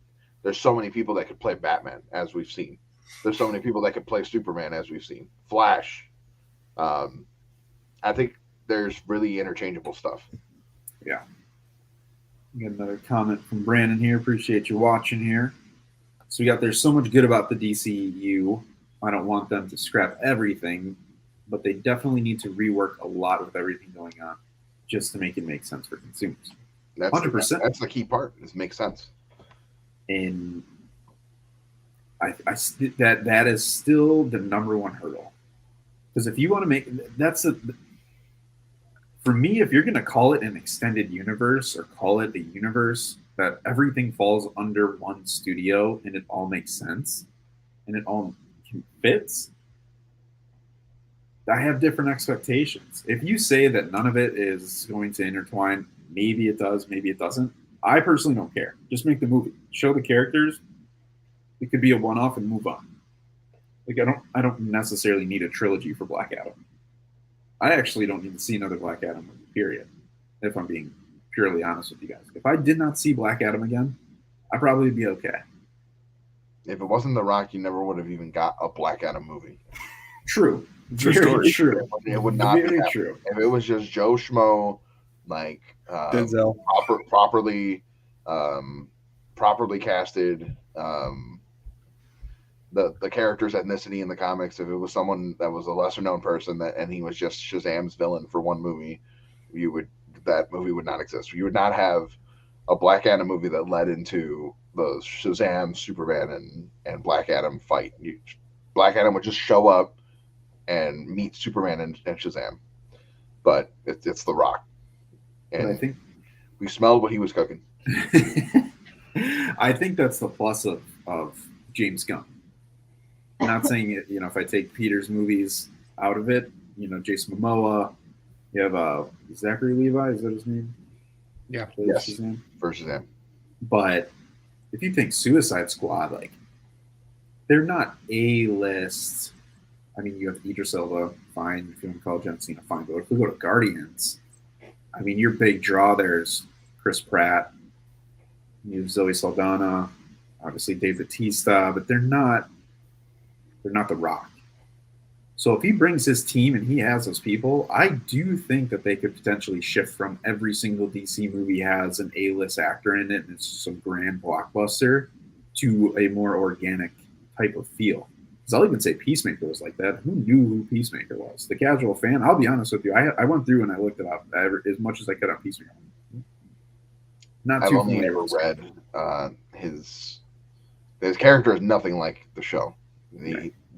there's so many people that could play Batman, as we've seen. There's so many people that could play Superman, as we've seen. Flash. I think there's really interchangeable stuff. Yeah. We got another comment from Brandon here. Appreciate you watching here. So there's so much good about the DCU. I don't want them to scrap everything, but they definitely need to rework a lot with everything going on just to make it make sense for consumers. 100%. That's the key part, is make sense. And that is still the number one hurdle. Because if you want to make for me, if you're going to call it an extended universe or call it the universe that everything falls under one studio and it all makes sense and it all fits, I have different expectations. If you say that none of it is going to intertwine, maybe it does, maybe it doesn't. I personally don't care. Just make the movie, show the characters. It could be a one-off and move on. Like I don't necessarily need a trilogy for Black Adam. I actually don't need to see another Black Adam movie, period. If I'm being purely honest with you guys. If I did not see Black Adam again, I'd probably be okay. If it wasn't The Rock, you never would have even got a Black Adam movie. True. True Very story. true. It would not Very be true. If it was just Joe Schmo, like Denzel. properly casted, the character's ethnicity in the comics, if it was someone that was a lesser known person and he was just Shazam's villain for one movie, that movie would not exist. You would not have a Black Adam movie that led into the Shazam, Superman, and Black Adam fight. Black Adam would just show up and meet Superman and Shazam. But it's The Rock. And I think we smelled what he was cooking. I think that's the plus of James Gunn. I'm not saying it, if I take Peter's movies out of it, Jason Momoa, you have Zachary Levi, is that his name? Yeah. Yes. Shazam. For Shazam. But if you think Suicide Squad, like, they're not A-list. I mean, you have Idris Elba, fine. If you want to call John Cena, fine. But if we go to Guardians, I mean, your big draw there is Chris Pratt. You have Zoe Saldana, obviously Dave Bautista, but they're not The Rock. So if he brings his team and he has those people, I do think that they could potentially shift from every single DC movie has an A-list actor in it and it's some grand blockbuster to a more organic type of feel. Because I'll even say Peacemaker was like that. Who knew who Peacemaker was? The casual fan, I'll be honest with you, I went through and I looked it up as much as I could on Peacemaker. Not I've too only familiar ever with read his character is nothing like the show.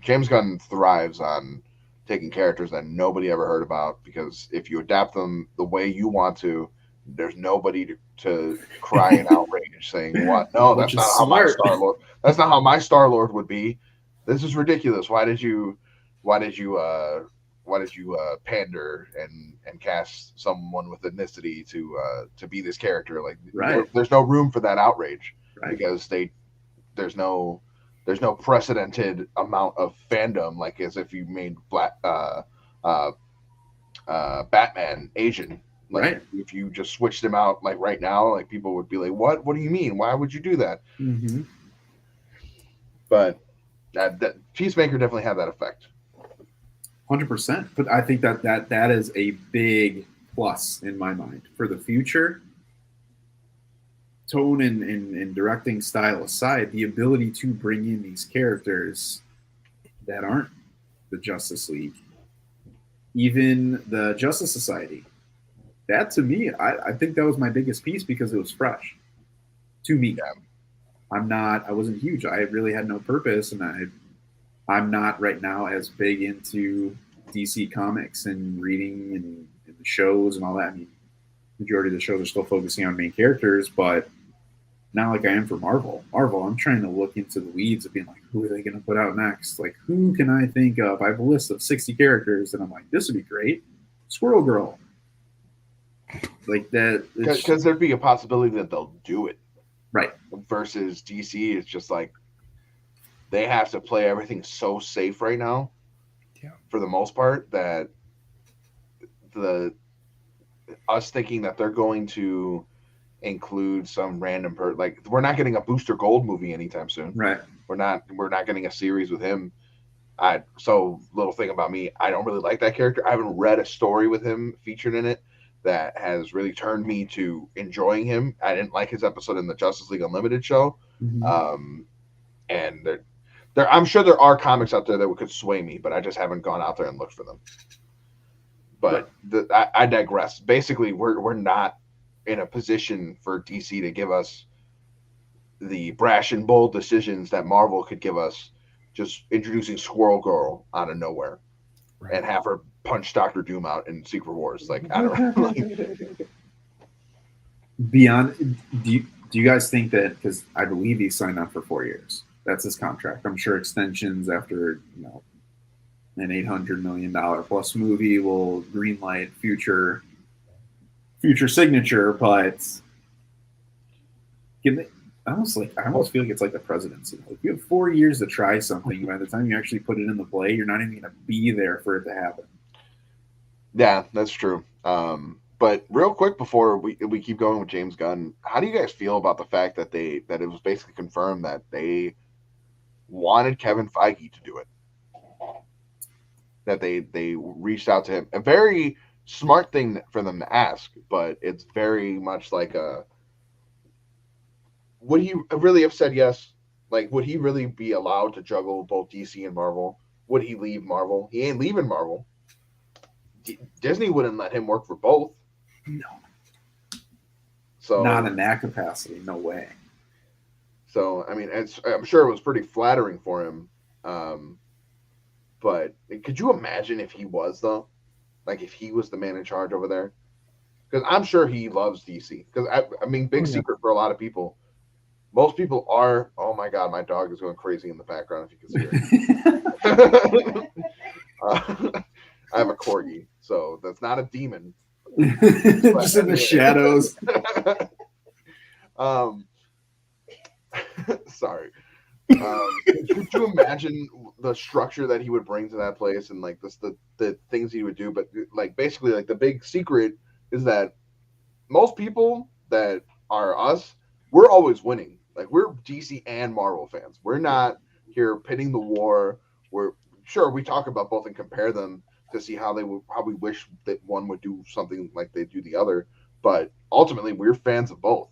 James Gunn thrives on taking characters that nobody ever heard about, because if you adapt them the way you want to, there's nobody to cry in outrage saying, "What? No, that's not how my Star-Lord. That's not how my Star-Lord would be. This is ridiculous. Why did you pander and cast someone with ethnicity to be this character? Like, Right. There's no room for that outrage, Right. because there's no precedented amount of fandom, like as if you made Batman Asian. Like, Right. if you just switched him out, like right now, like people would be like, "What? What do you mean? Why would you do that?" Mm-hmm. But that Peacemaker definitely had that effect. 100%. But I think that is a big plus in my mind for the future. Tone and directing style aside, the ability to bring in these characters that aren't the Justice League, even the Justice Society, that to me, I think that was my biggest piece because it was fresh to me. Yeah. I wasn't huge. I really had no purpose, and I'm not right now as big into DC comics and reading and the shows and all that. I mean, majority of the shows are still focusing on main characters, but not like I am for Marvel. I'm trying to look into the weeds of being like, who are they going to put out next? Like, who can I think of? I have a list of 60 characters, and I'm like, this would be great. Squirrel Girl. Like that. Because there'd be a possibility that they'll do it. Right. Versus DC, it's just like they have to play everything so safe right now. Yeah. For the most part, that us thinking that they're going to include some random like, we're not getting a Booster Gold movie anytime soon. Right. We're not getting a series with him. So little thing about me, I don't really like that character. I haven't read a story with him featured in it that has really turned me to enjoying him. I didn't like his episode in the Justice League Unlimited show. Mm-hmm. And I'm sure there are comics out there that could sway me, but I just haven't gone out there and looked for them. But I digress. Basically, we're not in a position for DC to give us the brash and bold decisions that Marvel could give us, just introducing Squirrel Girl out of nowhere, right, and have her punch Dr. Doom out in Secret Wars. Like, I don't know. Beyond, do you guys think that, because I believe he signed on for 4 years, that's his contract. I'm sure extensions after an $800 million plus movie will greenlight future signature, but I almost feel like it's like the presidency. Like you have 4 years to try something. By the time you actually put it in the play, you're not even going to be there for it to happen. Yeah, that's true. But real quick before we keep going with James Gunn, how do you guys feel about the fact that it was basically confirmed that they wanted Kevin Feige to do it? That they reached out to him. A very smart thing for them to ask, but it's very much like would he really have said yes? Like, would he really be allowed to juggle both DC and Marvel? Would he leave Marvel? He ain't leaving Marvel. Disney wouldn't let him work for both. No. So not in that capacity. No way. So, I mean, I'm sure it was pretty flattering for him. But could you imagine if he was, though? Like, if he was the man in charge over there? Because I'm sure he loves DC. Because, I mean, big secret for a lot of people. Most people are. Oh, my God, my dog is going crazy in the background, if you can see it. I have a corgi, so that's not a demon. Just in the shadows. Sorry. Could you imagine the structure that he would bring to that place and like the things he would do? But like basically, like the big secret is that most people that are us, we're always winning. Like we're DC and Marvel fans. We're not here pitting the war. We're sure we talk about both and compare them to see how we wish that one would do something like they do the other. But ultimately, we're fans of both.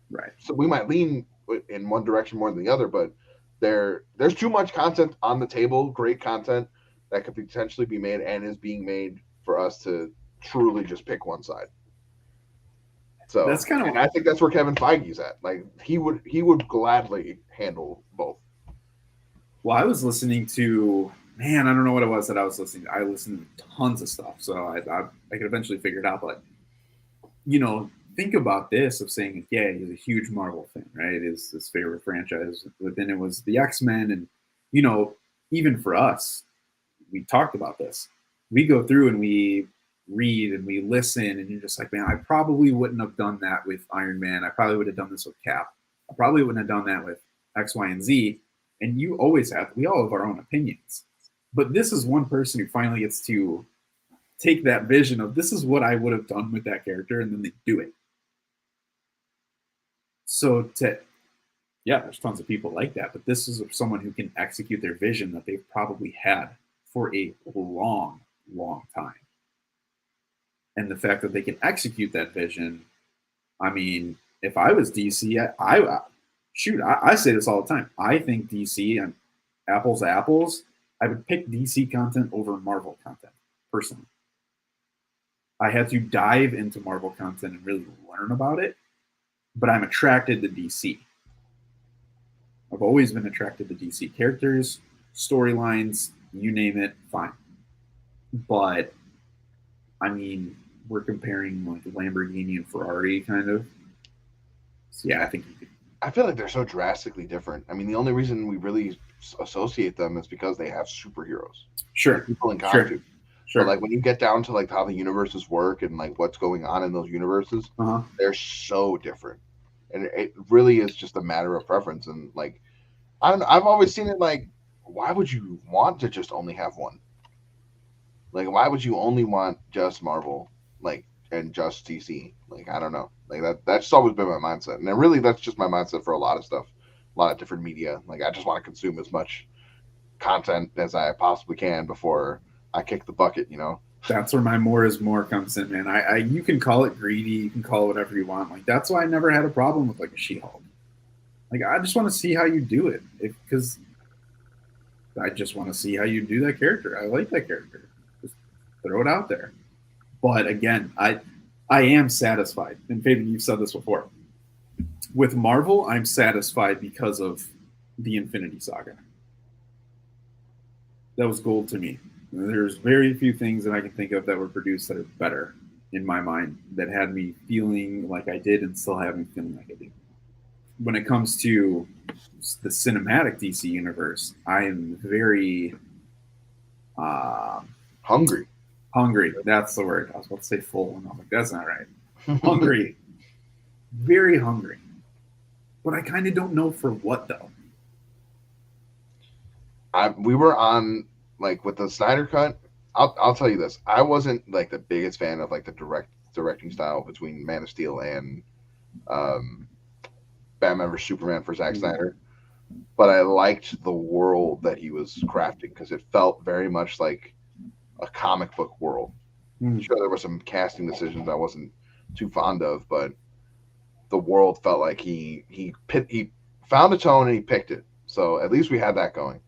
Right. So we might lean in one direction more than the other, but there's too much content on the table, great content that could potentially be made and is being made for us to truly just pick one side. So that's kind of, and I think that's where Kevin Feige's at. Like he would gladly handle both. Well, I was listening to, man, I don't know what it was that I was listening to. I listened to tons of stuff, so I could eventually figure it out. But think about this of saying, yeah, he's a huge Marvel fan, right? His favorite franchise. But then it was the X-Men, and even for us, we talked about this. We go through and we read and we listen, and you're just like, man, I probably wouldn't have done that with Iron Man. I probably would have done this with Cap. I probably wouldn't have done that with X, Y, and Z. And we all have our own opinions. But this is one person who finally gets to take that vision of this is what I would have done with that character, and then they do it. So there's tons of people like that, but this is someone who can execute their vision that they've probably had for a long, long time. And the fact that they can execute that vision, I mean, if I was DC, I say this all the time. I think DC and apples to apples, I would pick DC content over Marvel content, personally. I had to dive into Marvel content and really learn about it, but I'm attracted to DC. I've always been attracted to DC characters, storylines, you name it, fine. But, I mean, we're comparing like Lamborghini and Ferrari, kind of. So, yeah, I think you could. I feel like they're so drastically different. I mean, the only reason we really associate them is because they have superheroes. Sure. People in costumes. Sure. But like when you get down to like how the universes work and like what's going on in those universes, they're so different. And it really is just a matter of preference. And like, I don't know, I've always seen it like, why would you want to just only have one? Like, why would you only want just Marvel, like, and just DC? Like, I don't know. Like that's always been my mindset. And really that's just my mindset for a lot of stuff, a lot of different media. Like I just want to consume as much content as I possibly can before I kick the bucket, That's where my more is more comes in, man. You can call it greedy, you can call it whatever you want. Like that's why I never had a problem with like a She-Hulk. Like I just want to see how you do it, because I just want to see how you do that character. I like that character. Just throw it out there. But again, I am satisfied. And Fabian, you've said this before. With Marvel, I'm satisfied because of the Infinity Saga. That was gold to me. There's very few things that I can think of that were produced that are better in my mind, that had me feeling like I did and still have me feeling like I do. When it comes to the cinematic DC universe, I am very Hungry. Hungry. That's the word. I was about to say full, and I'm like, that's not right. Hungry. Very hungry. But I kind of don't know for what though. We were on like with the Snyder Cut. I'll tell you this. I wasn't like the biggest fan of like the directing style between Man of Steel and Batman vs Superman for Zack Snyder, but I liked the world that he was crafting because it felt very much like a comic book world. Sure, there were some casting decisions I wasn't too fond of, but the world felt like he found a tone and he picked it. So at least we had that going.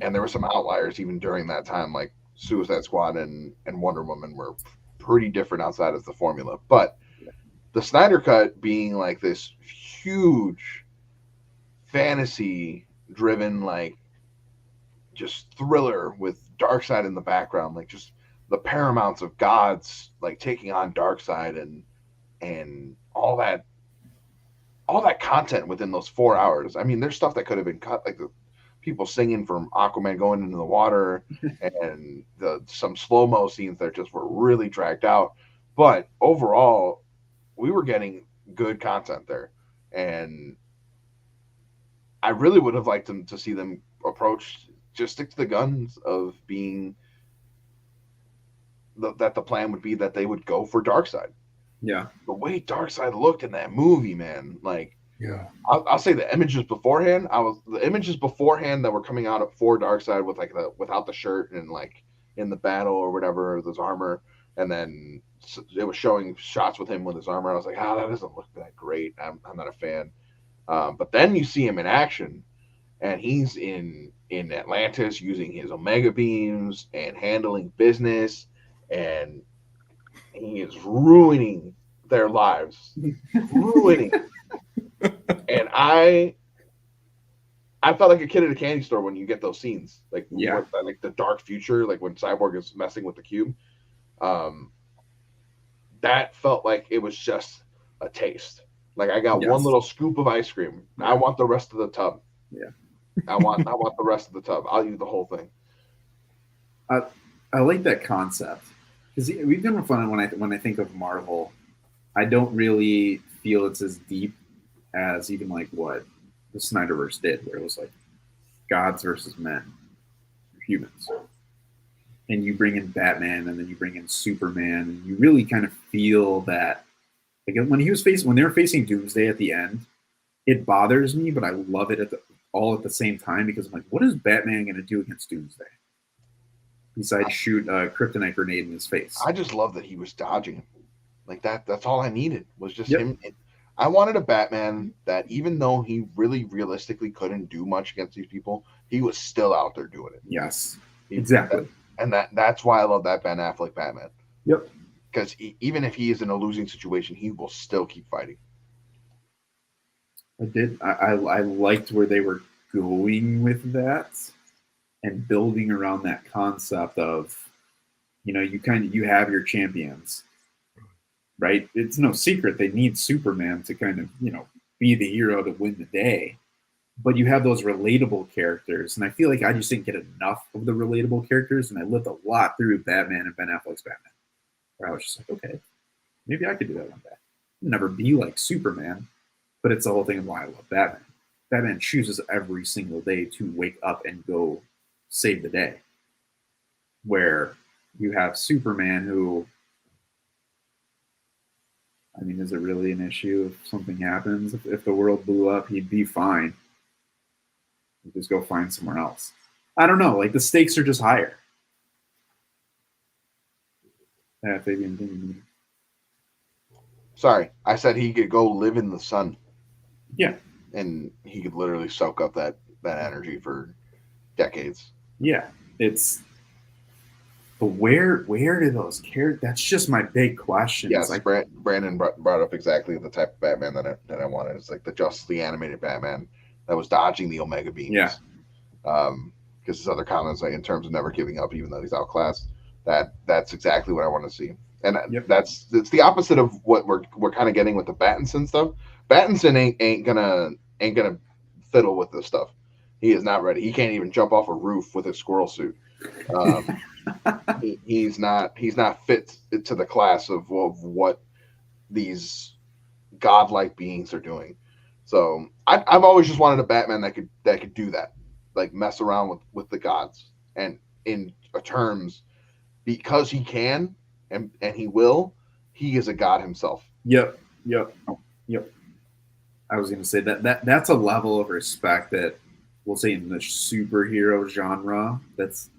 And there were some outliers even during that time, like Suicide Squad and Wonder Woman were pretty different outside of the formula. But the Snyder Cut being like this huge fantasy driven, like just thriller with Darkseid in the background, like just the paramounts of gods like taking on Darkseid and all that content within those 4 hours. I mean, there's stuff that could have been cut, like the people singing from Aquaman going into the water and some slow-mo scenes that just were really dragged out. But overall, we were getting good content there. And I really would have liked them to see them approach, just stick to the guns of being that the plan would be that they would go for Darkseid. Yeah. The way Darkseid looked in that movie, man, like, Yeah. I'll say the images beforehand. The images beforehand that were coming out for Darkseid with like without the shirt and like in the battle or whatever, his armor, and then it was showing shots with him with his armor. I was like, that doesn't look that great. I'm not a fan. But then you see him in action, and he's in Atlantis using his Omega beams and handling business, and he is ruining their lives, ruining. And I felt like a kid at a candy store when you get those scenes, like like the dark future, like when Cyborg is messing with the cube. That felt like it was just a taste. Like I got one little scoop of ice cream. I want the rest of the tub. Yeah, I want the rest of the tub. I'll eat the whole thing. I like that concept because we've been fun when I think of Marvel. I don't really feel it's as deep as even like what the Snyderverse did, where it was like gods versus men, humans, and you bring in Batman and then you bring in Superman, and you really kind of feel that. Like when they were facing Doomsday at the end, it bothers me, but I love it all at the same time because I'm like, what is Batman going to do against Doomsday? Besides shoot a kryptonite grenade in his face. I just love that he was dodging him. Like that's all I needed was just him. I wanted a Batman that even though he really realistically couldn't do much against these people, he was still out there doing it. Yes, exactly. And that's why I love that Ben Affleck Batman. Yep. Because even if he is in a losing situation, he will still keep fighting. I liked where they were going with that and building around that concept of, you have your champions, right? It's no secret they need Superman to kind of, be the hero to win the day. But you have those relatable characters, and I feel like I just didn't get enough of the relatable characters, and I lived a lot through Batman and Ben Affleck's Batman. Where I was just like, okay, maybe I could do that one day. Never be like Superman, but it's the whole thing of why I love Batman. Batman chooses every single day to wake up and go save the day. Where you have Superman who, I mean, is it really an issue if something happens? If the world blew up, he'd be fine. He'd just go find somewhere else. I don't know. Like, the stakes are just higher. Yeah, Fabian. Sorry, I said he could go live in the sun. Yeah. And he could literally soak up that energy for decades. Yeah. But where do those characters? That's just my big question. Yes, like, Brandon brought up exactly the type of Batman that I wanted. It's like the animated Batman that was dodging the Omega beams. Yeah. Because his other comments, like in terms of never giving up, even though he's outclassed, that's exactly what I want to see. And it's the opposite of what we're kind of getting with the Pattinson stuff. Pattinson ain't gonna fiddle with this stuff. He is not ready. He can't even jump off a roof with a squirrel suit. He's not fit to the class of what these godlike beings are doing. So I've always just wanted a Batman that could do that, like mess around with the gods, and in terms, because he can and he will, he is a god himself. Yep. I was going to say that's a level of respect that we'll say in the superhero genre. That's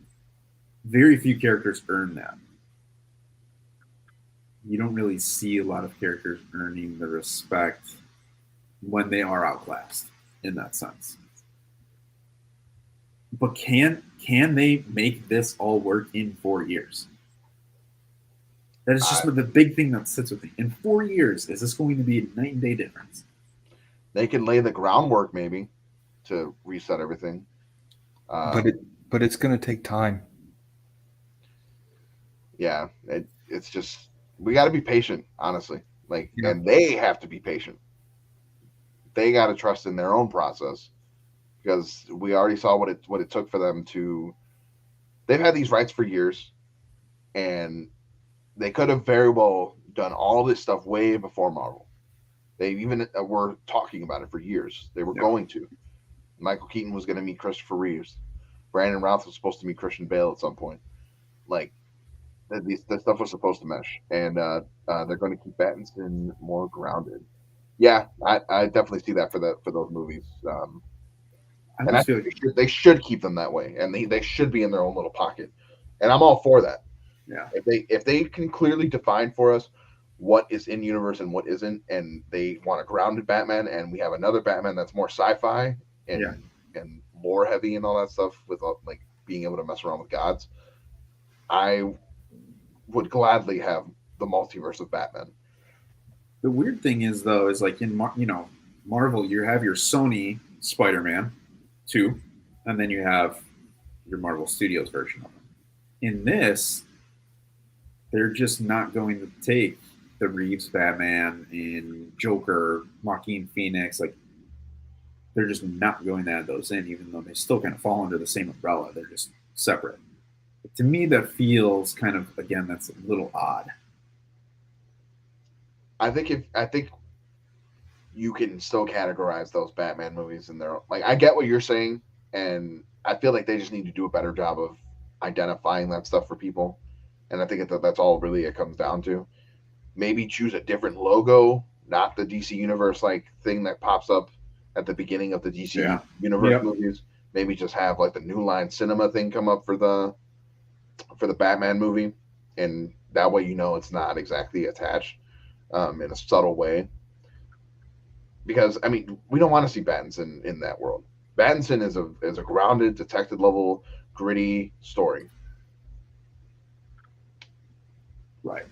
very few characters earn that. You don't really see a lot of characters earning the respect when they are outclassed in that sense. But can they make this all work in 4 years? That is just the big thing that sits with me. In 4 years, is this going to be a night and day difference? They can lay the groundwork maybe to reset everything. But it's going to take time. Yeah, it's just we got to be patient, honestly. And they have to be patient. They got to trust in their own process, because we already saw what it took for them to. They've had these rights for years, and they could have very well done all this stuff way before Marvel. They even were talking about it for years. They were going to. Michael Keaton was going to meet Christopher Reeves. Brandon Routh was supposed to meet Christian Bale at some point. This stuff was supposed to mesh, and they're going to keep Pattinson more grounded. Yeah, I definitely see that for those movies. And I think they should keep them that way, and they should be in their own little pocket. And I'm all for that. Yeah. If they can clearly define for us what is in universe and what isn't, and they want a grounded Batman, and we have another Batman that's more sci-fi and lore heavy and all that stuff, with being able to mess around with gods, I would gladly have the multiverse of Batman. The weird thing is, though, is like in Marvel, you have your Sony Spider-Man 2, and then you have your Marvel Studios version of it. In this, they're just not going to take the Reeves Batman and Joker, Joaquin Phoenix. They're just not going to add those in, even though they still kind of fall under the same umbrella. They're just separate. But to me, that feels kind of, again, that's a little odd. I think you can still categorize those Batman movies in their I get what you're saying, and I feel like they just need to do a better job of identifying that stuff for people. And I think that's all really it comes down to. Maybe choose a different logo, not the DC Universe thing that pops up at the beginning of the DC Universe movies. Maybe just have the New Line Cinema thing come up for the Batman movie, and that way it's not exactly attached in a subtle way. Because we don't want to see Pattinson in that world. Pattinson is a grounded, detective level, gritty story. Right.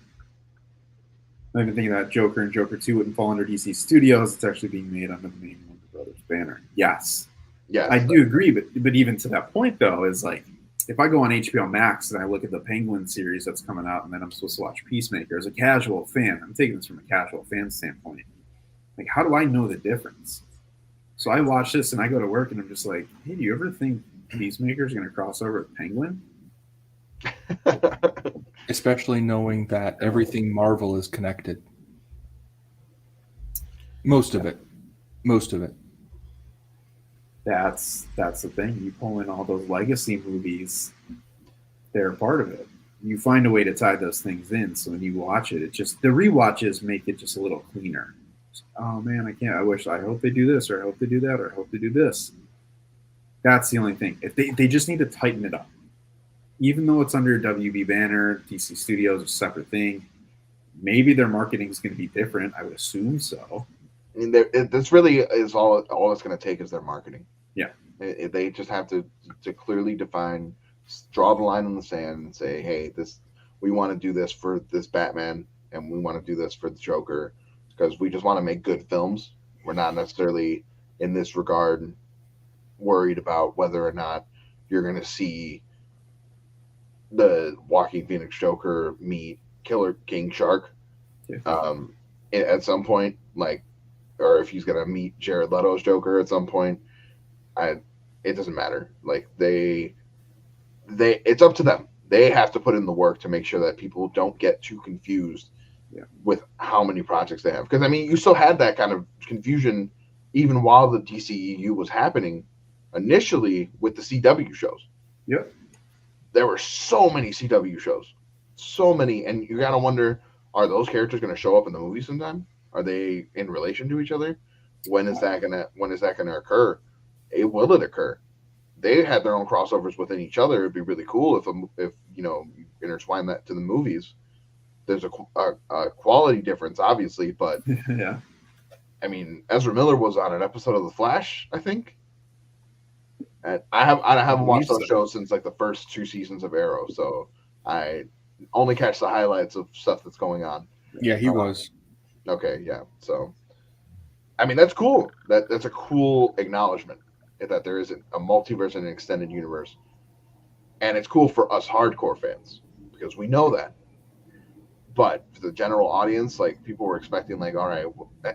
I'm even thinking that Joker and Joker 2 wouldn't fall under DC Studios. It's actually being made under the main Warner Brothers banner. Yes. Yeah, I do agree, but even to that point, though, is if I go on HBO Max and I look at the Penguin series that's coming out, and then I'm supposed to watch Peacemaker, as a casual fan, I'm taking this from a casual fan standpoint. How do I know the difference? So I watch this and I go to work and I'm just like, hey, do you ever think Peacemaker is going to cross over with Penguin? Especially knowing that everything Marvel is connected. Most of it. That's the thing. You pull in all those legacy movies, they're a part of it. You find a way to tie those things in, so when you watch it, the rewatches make it just a little cleaner. Oh man, I can't. I hope they do this, or I hope they do that, or I hope they do this. That's the only thing. If they just need to tighten it up. Even though it's under WB banner, DC Studios is a separate thing. Maybe their marketing is going to be different. I would assume so. This really is all it's going to take is their marketing. Yeah. They just have to clearly define, draw the line in the sand and say, hey, we want to do this for this Batman, and we want to do this for the Joker, because we just want to make good films. We're not necessarily, in this regard, worried about whether or not you're going to see the Joaquin Phoenix Joker meet Killer King Shark at some point, or if he's going to meet Jared Leto's Joker at some point. it doesn't matter. Like it's up to them. They have to put in the work to make sure that people don't get too confused with how many projects they have. Because I mean, you still had that kind of confusion even while the DCEU was happening initially with the CW shows. Yep. There were so many CW shows, so many, and you gotta wonder: are those characters going to show up in the movie sometime? Are they in relation to each other? When is that gonna occur? Will it occur? They had their own crossovers within each other. It'd be really cool if you intertwine that to the movies. There's a quality difference, obviously, but Yeah. I mean, Ezra Miller was on an episode of The Flash, I think. And I haven't watched those shows since like the first 2 seasons of Arrow, so I only catch the highlights of stuff that's going on. Yeah, he was. Okay, yeah. So, I mean, that's cool. That's a cool acknowledgement that there is a multiverse and an extended universe, and it's cool for us hardcore fans because we know that. But for the general audience, like people were expecting, like, all right,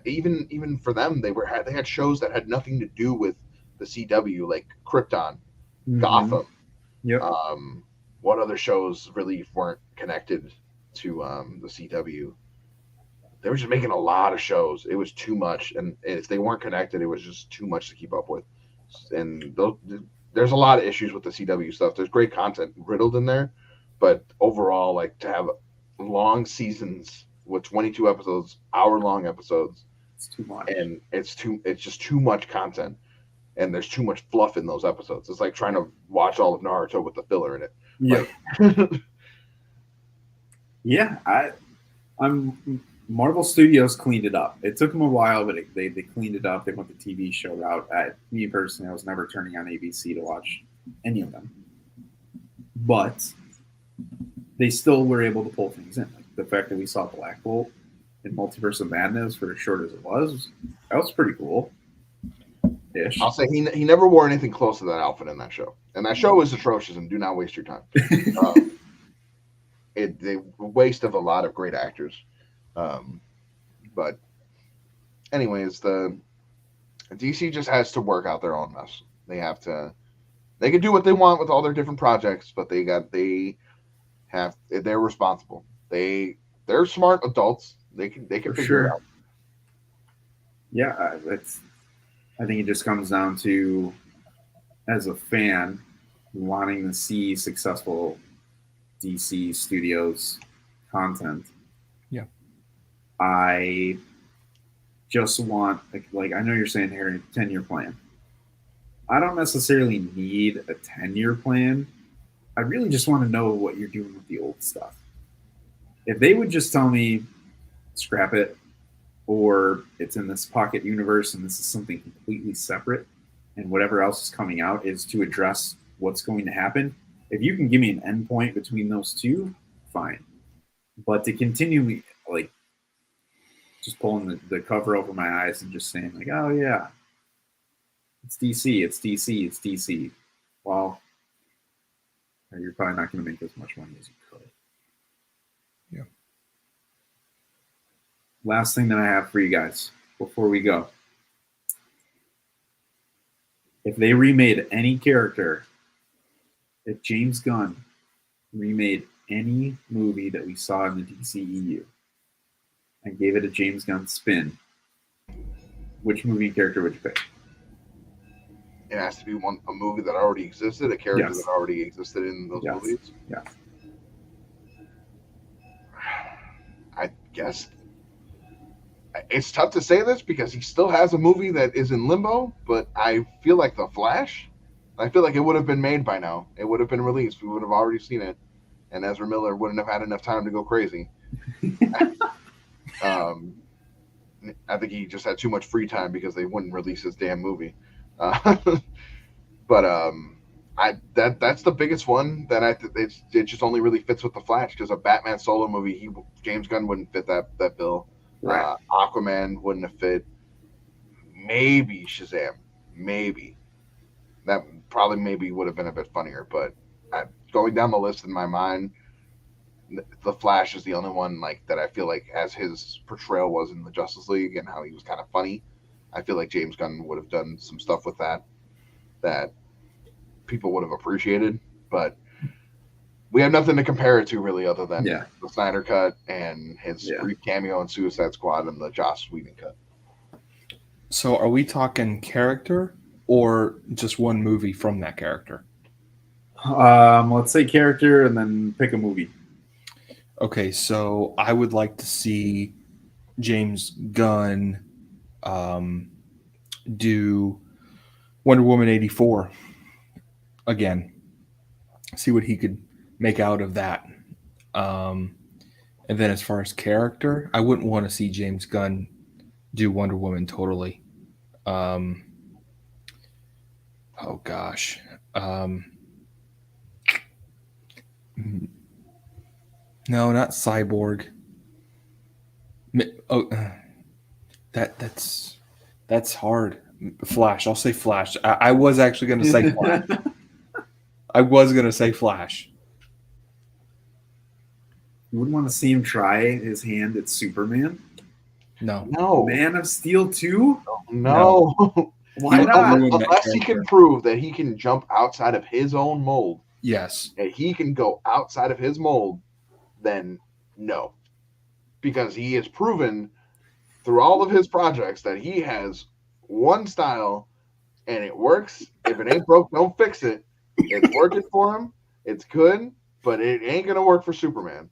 even for them, they had shows that had nothing to do with the CW, like Krypton, Gotham. Yep. What other shows really weren't connected to the CW? They were just making a lot of shows. It was too much, and if they weren't connected, it was just too much to keep up with. And there's a lot of issues with the CW stuff. There's great content riddled in there, but overall, like to have long seasons with 22 episodes, hour-long episodes, it's too much, and it's just too much content, and there's too much fluff in those episodes. It's like trying to watch all of Naruto with the filler in it. Yeah. Yeah, I'm Marvel Studios cleaned it up. It took them a while, but they cleaned it up. They went the TV show route. Me personally, I was never turning on ABC to watch any of them, but they still were able to pull things in. Like the fact that we saw Black Bolt in Multiverse of Madness for as short as it was, that was pretty cool. Ish. I'll say he never wore anything close to that outfit in that show, and that show is atrocious. And do not waste your time. The waste of a lot of great actors. But anyways, the DC just has to work out their own mess. They can do what they want with all their different projects, but they're responsible. They're smart adults. They can figure it out. Yeah, I think it just comes down to, as a fan, wanting to see successful DC Studios content. Yeah. I just want, like I know you're saying here, 10-year plan. I don't necessarily need a 10-year plan. I really just want to know what you're doing with the old stuff. If they would just tell me, scrap it, or it's in this pocket universe and this is something completely separate, and whatever else is coming out is to address what's going to happen. If you can give me an endpoint between those two, fine. But to continue, like, just pulling the cover over my eyes and just saying, like, oh, yeah, it's DC, it's DC, it's DC. Well, you're probably not going to make as much money as you could. Yeah. Last thing that I have for you guys before we go. If they remade any character, if James Gunn remade any movie that we saw in the DCEU and gave it a James Gunn spin, which movie and character would you pick? It has to be a movie that already existed, a character that already existed in those movies. Yeah. I guess it's tough to say this because he still has a movie that is in limbo, but I feel like The Flash, I feel like it would have been made by now. It would have been released. We would have already seen it, and Ezra Miller wouldn't have had enough time to go crazy. I think he just had too much free time because they wouldn't release his damn movie. But that's the biggest one that it just only really fits with The Flash, because a Batman solo movie, James Gunn wouldn't fit that bill. Right. Aquaman wouldn't have fit. Maybe Shazam, maybe that maybe would have been a bit funnier. But going down the list in my mind, The Flash is the only one like that I feel like, as his portrayal was in the Justice League and how he was kind of funny, I feel like James Gunn would have done some stuff with that people would have appreciated, but we have nothing to compare it to really other than Yeah. the Snyder cut and his brief cameo in Suicide Squad and the Joss Whedon cut. So are we talking character or just one movie from that character? Let's say character and then pick a movie. Okay, so I would like to see James Gunn do Wonder Woman 84 again. See what he could make out of that. And then as far as character, I wouldn't want to see James Gunn do Wonder Woman totally. Oh gosh. No, not Cyborg. Oh, that's hard. Flash. I'll say Flash. I was actually going to say Flash. I was going to say Flash. You wouldn't want to see him try his hand at Superman? No. Man of Steel 2? No. Why not? Unless he can prove that he can jump outside of his own mold. Yes. That he can go outside of his mold, then no. Because he has proven through all of his projects that he has one style and it works. If it ain't broke, don't fix it. It's working for him. It's good, but it ain't going to work for Superman.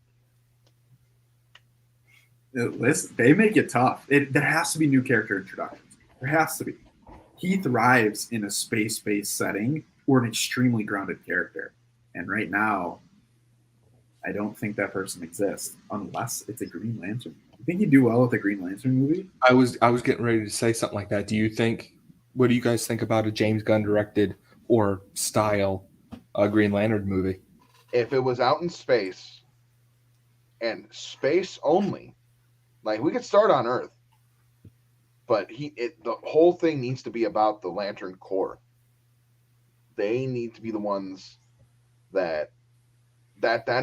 Listen, they make it tough. There has to be new character introductions. There has to be. He thrives in a space-based setting or an extremely grounded character. And right now, I don't think that person exists unless it's a Green Lantern. You think he'd do well with a Green Lantern movie? I was getting ready to say something like that. What do you guys think about a James Gunn directed or style Green Lantern movie? If it was out in space and space only, like we could start on Earth, but the whole thing needs to be about the Lantern Corps. They need to be the ones that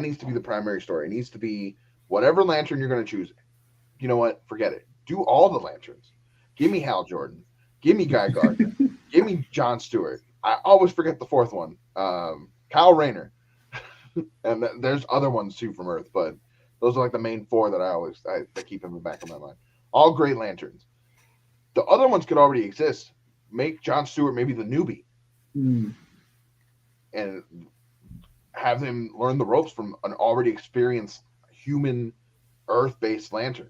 needs to be the primary story. It needs to be whatever Lantern you're going to choose. You know what? Forget it. Do all the Lanterns. Give me Hal Jordan. Give me Guy Gardner. Give me John Stewart. I always forget the fourth one. Kyle Rayner. And there's other ones too from Earth, but those are like the main four that I keep in the back of my mind. All great Lanterns. The other ones could already exist. Make John Stewart maybe the newbie. And have him learn the ropes from an already experienced human Earth-based Lantern.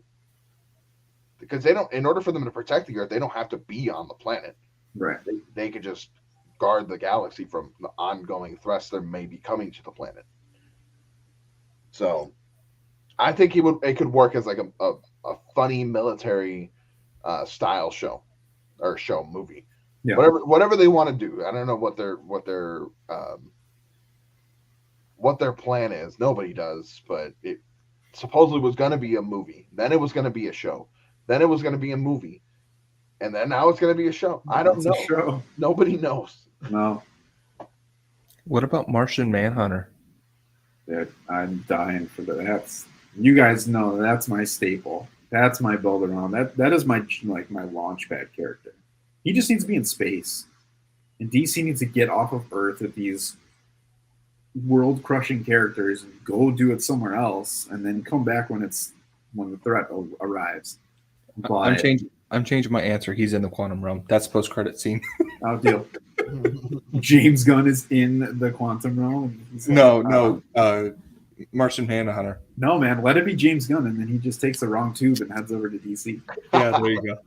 Because in order for them to protect the Earth, they don't have to be on the planet. Right. They could just guard the galaxy from the ongoing threats that may be coming to the planet. So I think it could work as like a funny military style show or movie. Yeah. Whatever they want to do. I don't know what their plan is. Nobody does, but it supposedly was going to be a movie. Then it was going to be a show. Then it was going to be a movie. And then now it's going to be a show. I don't know. Show. Nobody knows. No. What about Martian Manhunter? I'm dying for that. You guys know that's my staple. That's my build around. That is my launchpad character. He just needs to be in space. And DC needs to get off of Earth with these world-crushing characters and go do it somewhere else, and then come back when the threat arrives. But, I'm changing my answer. He's in the Quantum Realm. That's post-credit scene. I'll deal. James Gunn is in the Quantum Realm. No. Martian Manhunter. No, man. Let it be James Gunn, and then he just takes the wrong tube and heads over to DC. Yeah, there you go.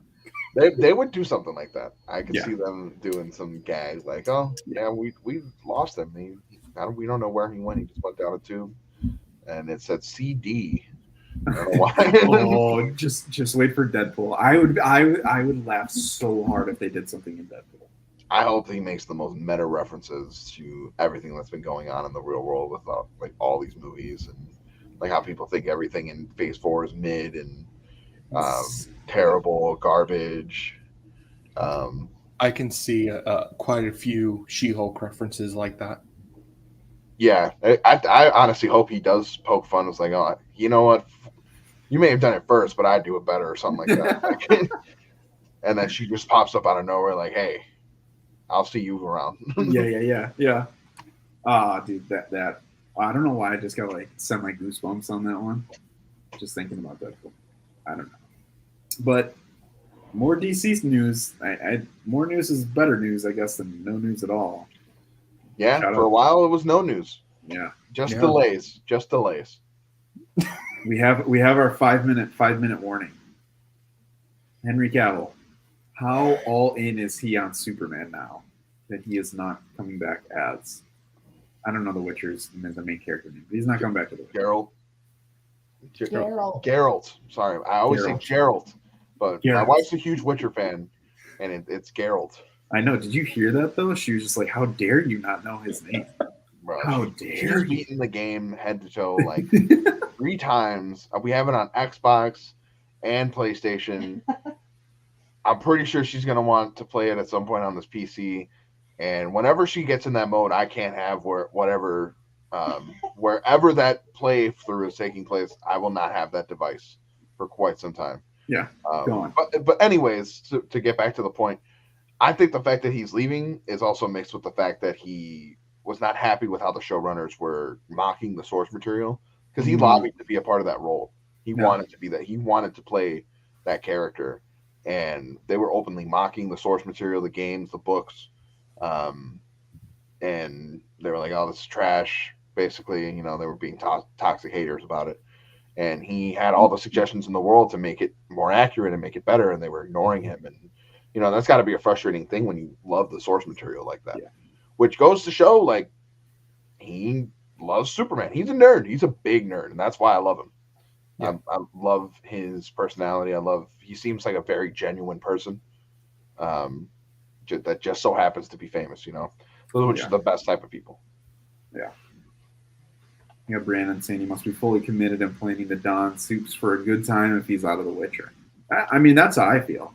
They would do something like that. I could see them doing some gags like, oh, yeah, we lost him. We don't know where he went. He just went down a tube, and it said CD. I don't know why. Oh, just wait for Deadpool. I would laugh so hard if they did something in Deadpool. I hope he makes the most meta references to everything that's been going on in the real world with like all these movies and like how people think everything in Phase 4 is mid and terrible, garbage. I can see quite a few She-Hulk references like that. Yeah, I honestly hope he does poke fun. It's like, oh, you know what? You may have done it first, but I do it better or something like that. And then she just pops up out of nowhere like, hey, I'll see you around. Yeah. Ah, dude, that I don't know why I just got like semi goosebumps on that one. Just thinking about that. I don't know. But more DC news. More news is better news, I guess, than no news at all. Yeah, Shout for out. a while it was no news. Yeah. Just Yeah. delays. Just delays. We have our 5-minute warning. Henry Cavill, how all in is he on Superman now that he is not coming back as? I don't know the Witcher's the main character name, but he's not coming back to the Witcher. Geralt. Sorry, I always say Geralt, but my Geralt. wife's a huge Witcher fan, and it's Geralt. I know. Did you hear that though? She was just like, "How dare you not know his name? Bro, How she's dare you?" beaten the game head to toe like 3 times. We have it on Xbox and PlayStation. I'm pretty sure she's gonna want to play it at some point on this PC. And whenever she gets in that mode, I can't have wherever that playthrough is taking place. I will not have that device for quite some time. Yeah, go on. But anyways, to get back to the point, I think the fact that he's leaving is also mixed with the fact that he was not happy with how the showrunners were mocking the source material, because he lobbied to be a part of that role. He wanted to be that. He wanted to play that character, and they were openly mocking the source material, the games, the books, and they were like, "Oh, this is trash." Basically, they were being toxic haters about it. And he had all the suggestions in the world to make it more accurate and make it better, and they were ignoring him. And that's got to be a frustrating thing when you love the source material like that. Yeah. Which goes to show, like, he loves Superman. He's a nerd. He's a big nerd, and that's why I love him. Yeah. I love his personality. He seems like a very genuine person. That just so happens to be famous. Which are the best type of people. Yeah. Brandon saying he must be fully committed and planning to don suits for a good time if he's out of The Witcher. I mean, that's how I feel.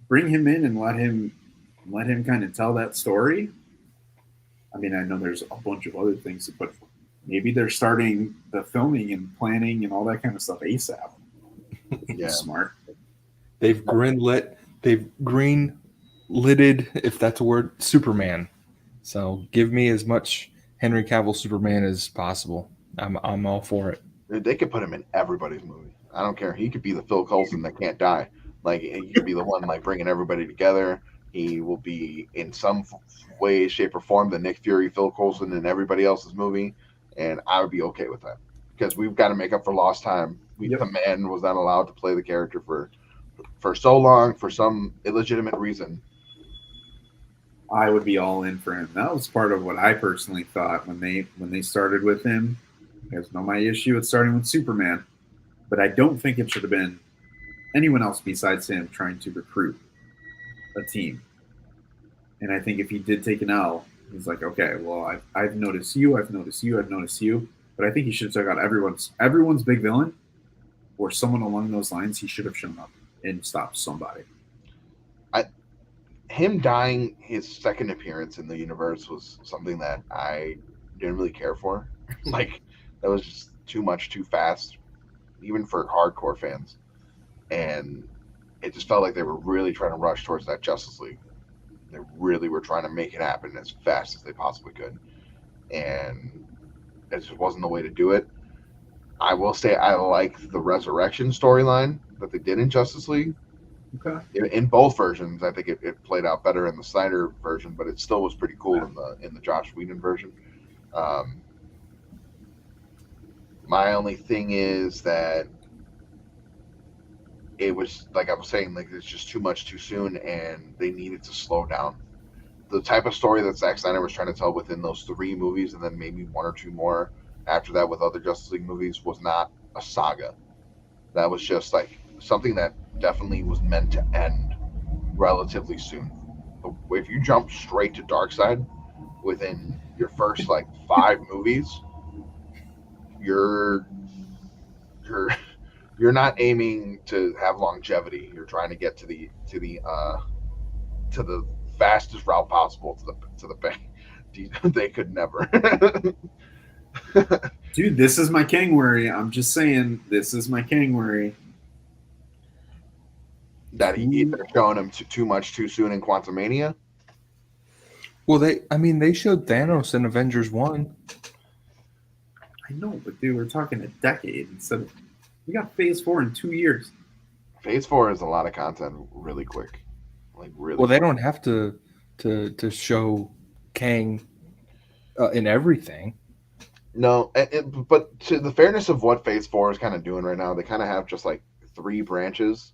Bring him in and let him kind of tell that story. I mean, I know there's a bunch of other things, but maybe they're starting the filming and planning and all that kind of stuff ASAP. Yeah, smart. They've greenlit, if that's a word, Superman. So give me as much Henry Cavill Superman as possible. I'm all for it. They could put him in everybody's movie. I don't care. He could be the Phil Coulson that can't die. Like, he could be the one like bringing everybody together. He will be in some way, shape, or form the Nick Fury, Phil Coulson, in everybody else's movie, and I would be okay with that, because we've got to make up for lost time. The man was not allowed to play the character for so long for some illegitimate reason. I would be all in for him. That was part of what I personally thought when they started with him. There's no my issue with starting with Superman, but I don't think it should have been anyone else besides him trying to recruit a team. And I think if he did take an L, he's like, okay, well, I've noticed you, but I think he should have took out everyone's big villain, or someone along those lines. He should have shown up and stopped somebody. Him dying his second appearance in the universe was something that I didn't really care for. Like, that was just too much, too fast, even for hardcore fans. And it just felt like they were really trying to rush towards that Justice League. They really were trying to make it happen as fast as they possibly could. And it just wasn't the way to do it. I will say I like the Resurrection storyline that they did in Justice League. Okay. In both versions, I think it played out better in the Snyder version, but it still was pretty cool in the Joss Whedon version. My only thing is that it was, like I was saying, like, it's just too much too soon, and they needed to slow down. The type of story that Zack Snyder was trying to tell within those 3 movies, and then maybe 1 or 2 more after that with other Justice League movies, was not a saga. That was just like something that definitely was meant to end relatively soon. But if you jump straight to Darkseid within your first like 5 movies, you're not aiming to have longevity. You're trying to get to the fastest route possible to the bank. They could never. Dude, this is my Kangwari. I'm just saying, this is my Kangwari. That he either showing him too much too soon in Quantumania, Well, they showed Thanos in Avengers 1. I know, but dude, we're talking a decade instead of. We got Phase 4 in 2 years. Phase 4 is a lot of content really quick. Like really. Well, they quick. don't have to show Kang in everything. No, but to the fairness of what Phase 4 is kind of doing right now, they kind of have just like 3 branches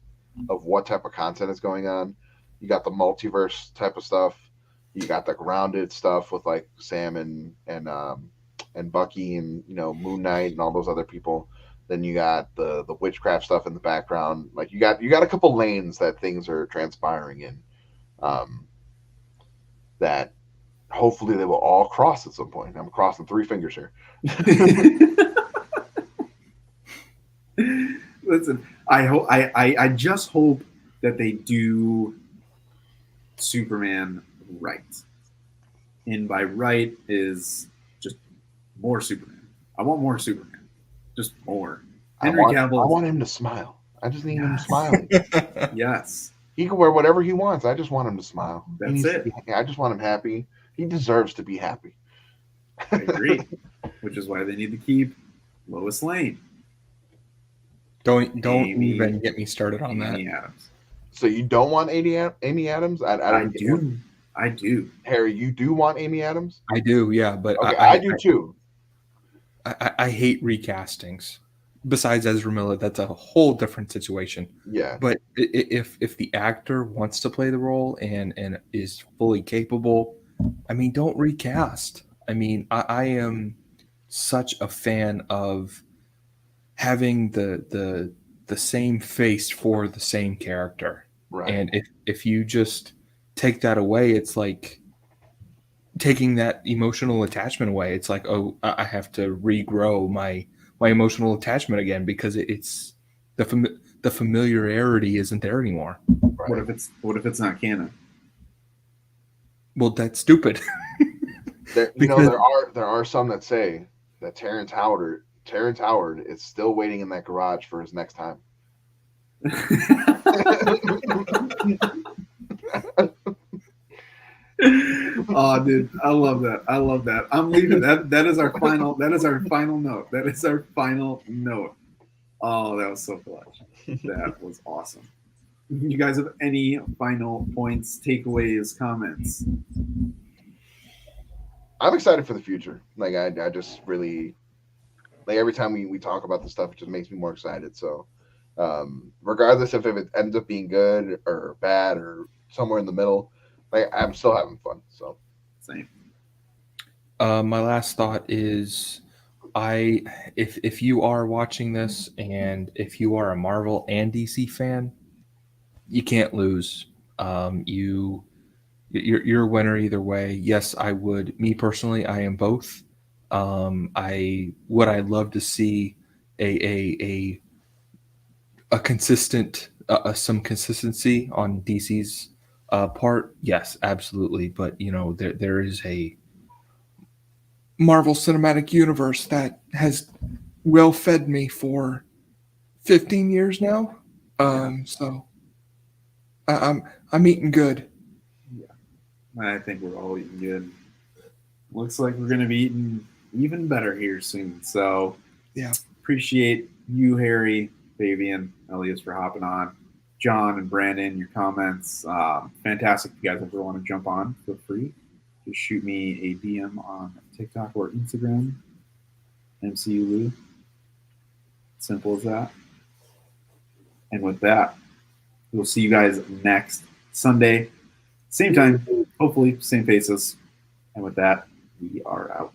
of what type of content is going on. You got the multiverse type of stuff. You got the grounded stuff with like Sam and Bucky and Moon Knight and all those other people. Then you got the witchcraft stuff in the background. Like you got a couple lanes that things are transpiring in, that hopefully they will all cross at some point. I'm crossing 3 fingers here. Listen, I just hope that they do Superman right. And by right is just more Superman. I want more Superman. Just more. Henry Cavill. I want him to smile. I just need him smiling. Yes. He can wear whatever he wants. I just want him to smile. That's it. I just want him happy. He deserves to be happy. I agree. Which is why they need to keep Lois Lane. Don't even get me started on that. Amy Adams. So you don't want Amy Adams? I do. I do. Harry, you do want Amy Adams? I do, yeah, but Okay, I do too. I hate recastings. Besides Ezra Miller, that's a whole different situation. Yeah. But if the actor wants to play the role and is fully capable, I mean, don't recast. I mean, I am such a fan of having the same face for the same character. Right. And if you just take that away, it's like taking that emotional attachment away. It's like, oh, I have to regrow my emotional attachment again because it's the familiarity isn't there anymore. Right. What if it's not canon? Well, that's stupid. There are some that say that Terrence Howard is still waiting in that garage for his next time. Oh, dude, I love that. I'm leaving. That is our final note. That is our final note. Oh, that was so clutch. That was awesome. You guys have any final points, takeaways, comments? I'm excited for the future. Like I just really like every time we talk about this stuff, it just makes me more excited. So regardless if it ends up being good or bad or somewhere in the middle, like I'm still having fun. So Same. My last thought is if you are watching this and if you are a Marvel and DC fan, you can't lose. You're a winner either way. Yes, I would. Me personally, I am both. I'd love to see a consistent some consistency on DC's part. Yes, absolutely. But there is a Marvel Cinematic Universe that has well fed me for 15 years now. So I'm eating good. I think we're all eating good. Looks like we're going to be eating even better here soon. So, yeah, appreciate you, Harry, Fabian, Elias, for hopping on. John and Brandon, your comments. Fantastic. If you guys ever want to jump on, feel free. Just shoot me a DM on TikTok or Instagram. MCU Lou. Simple as that. And with that, we'll see you guys next Sunday. Same time, hopefully, same faces. And with that, we are out.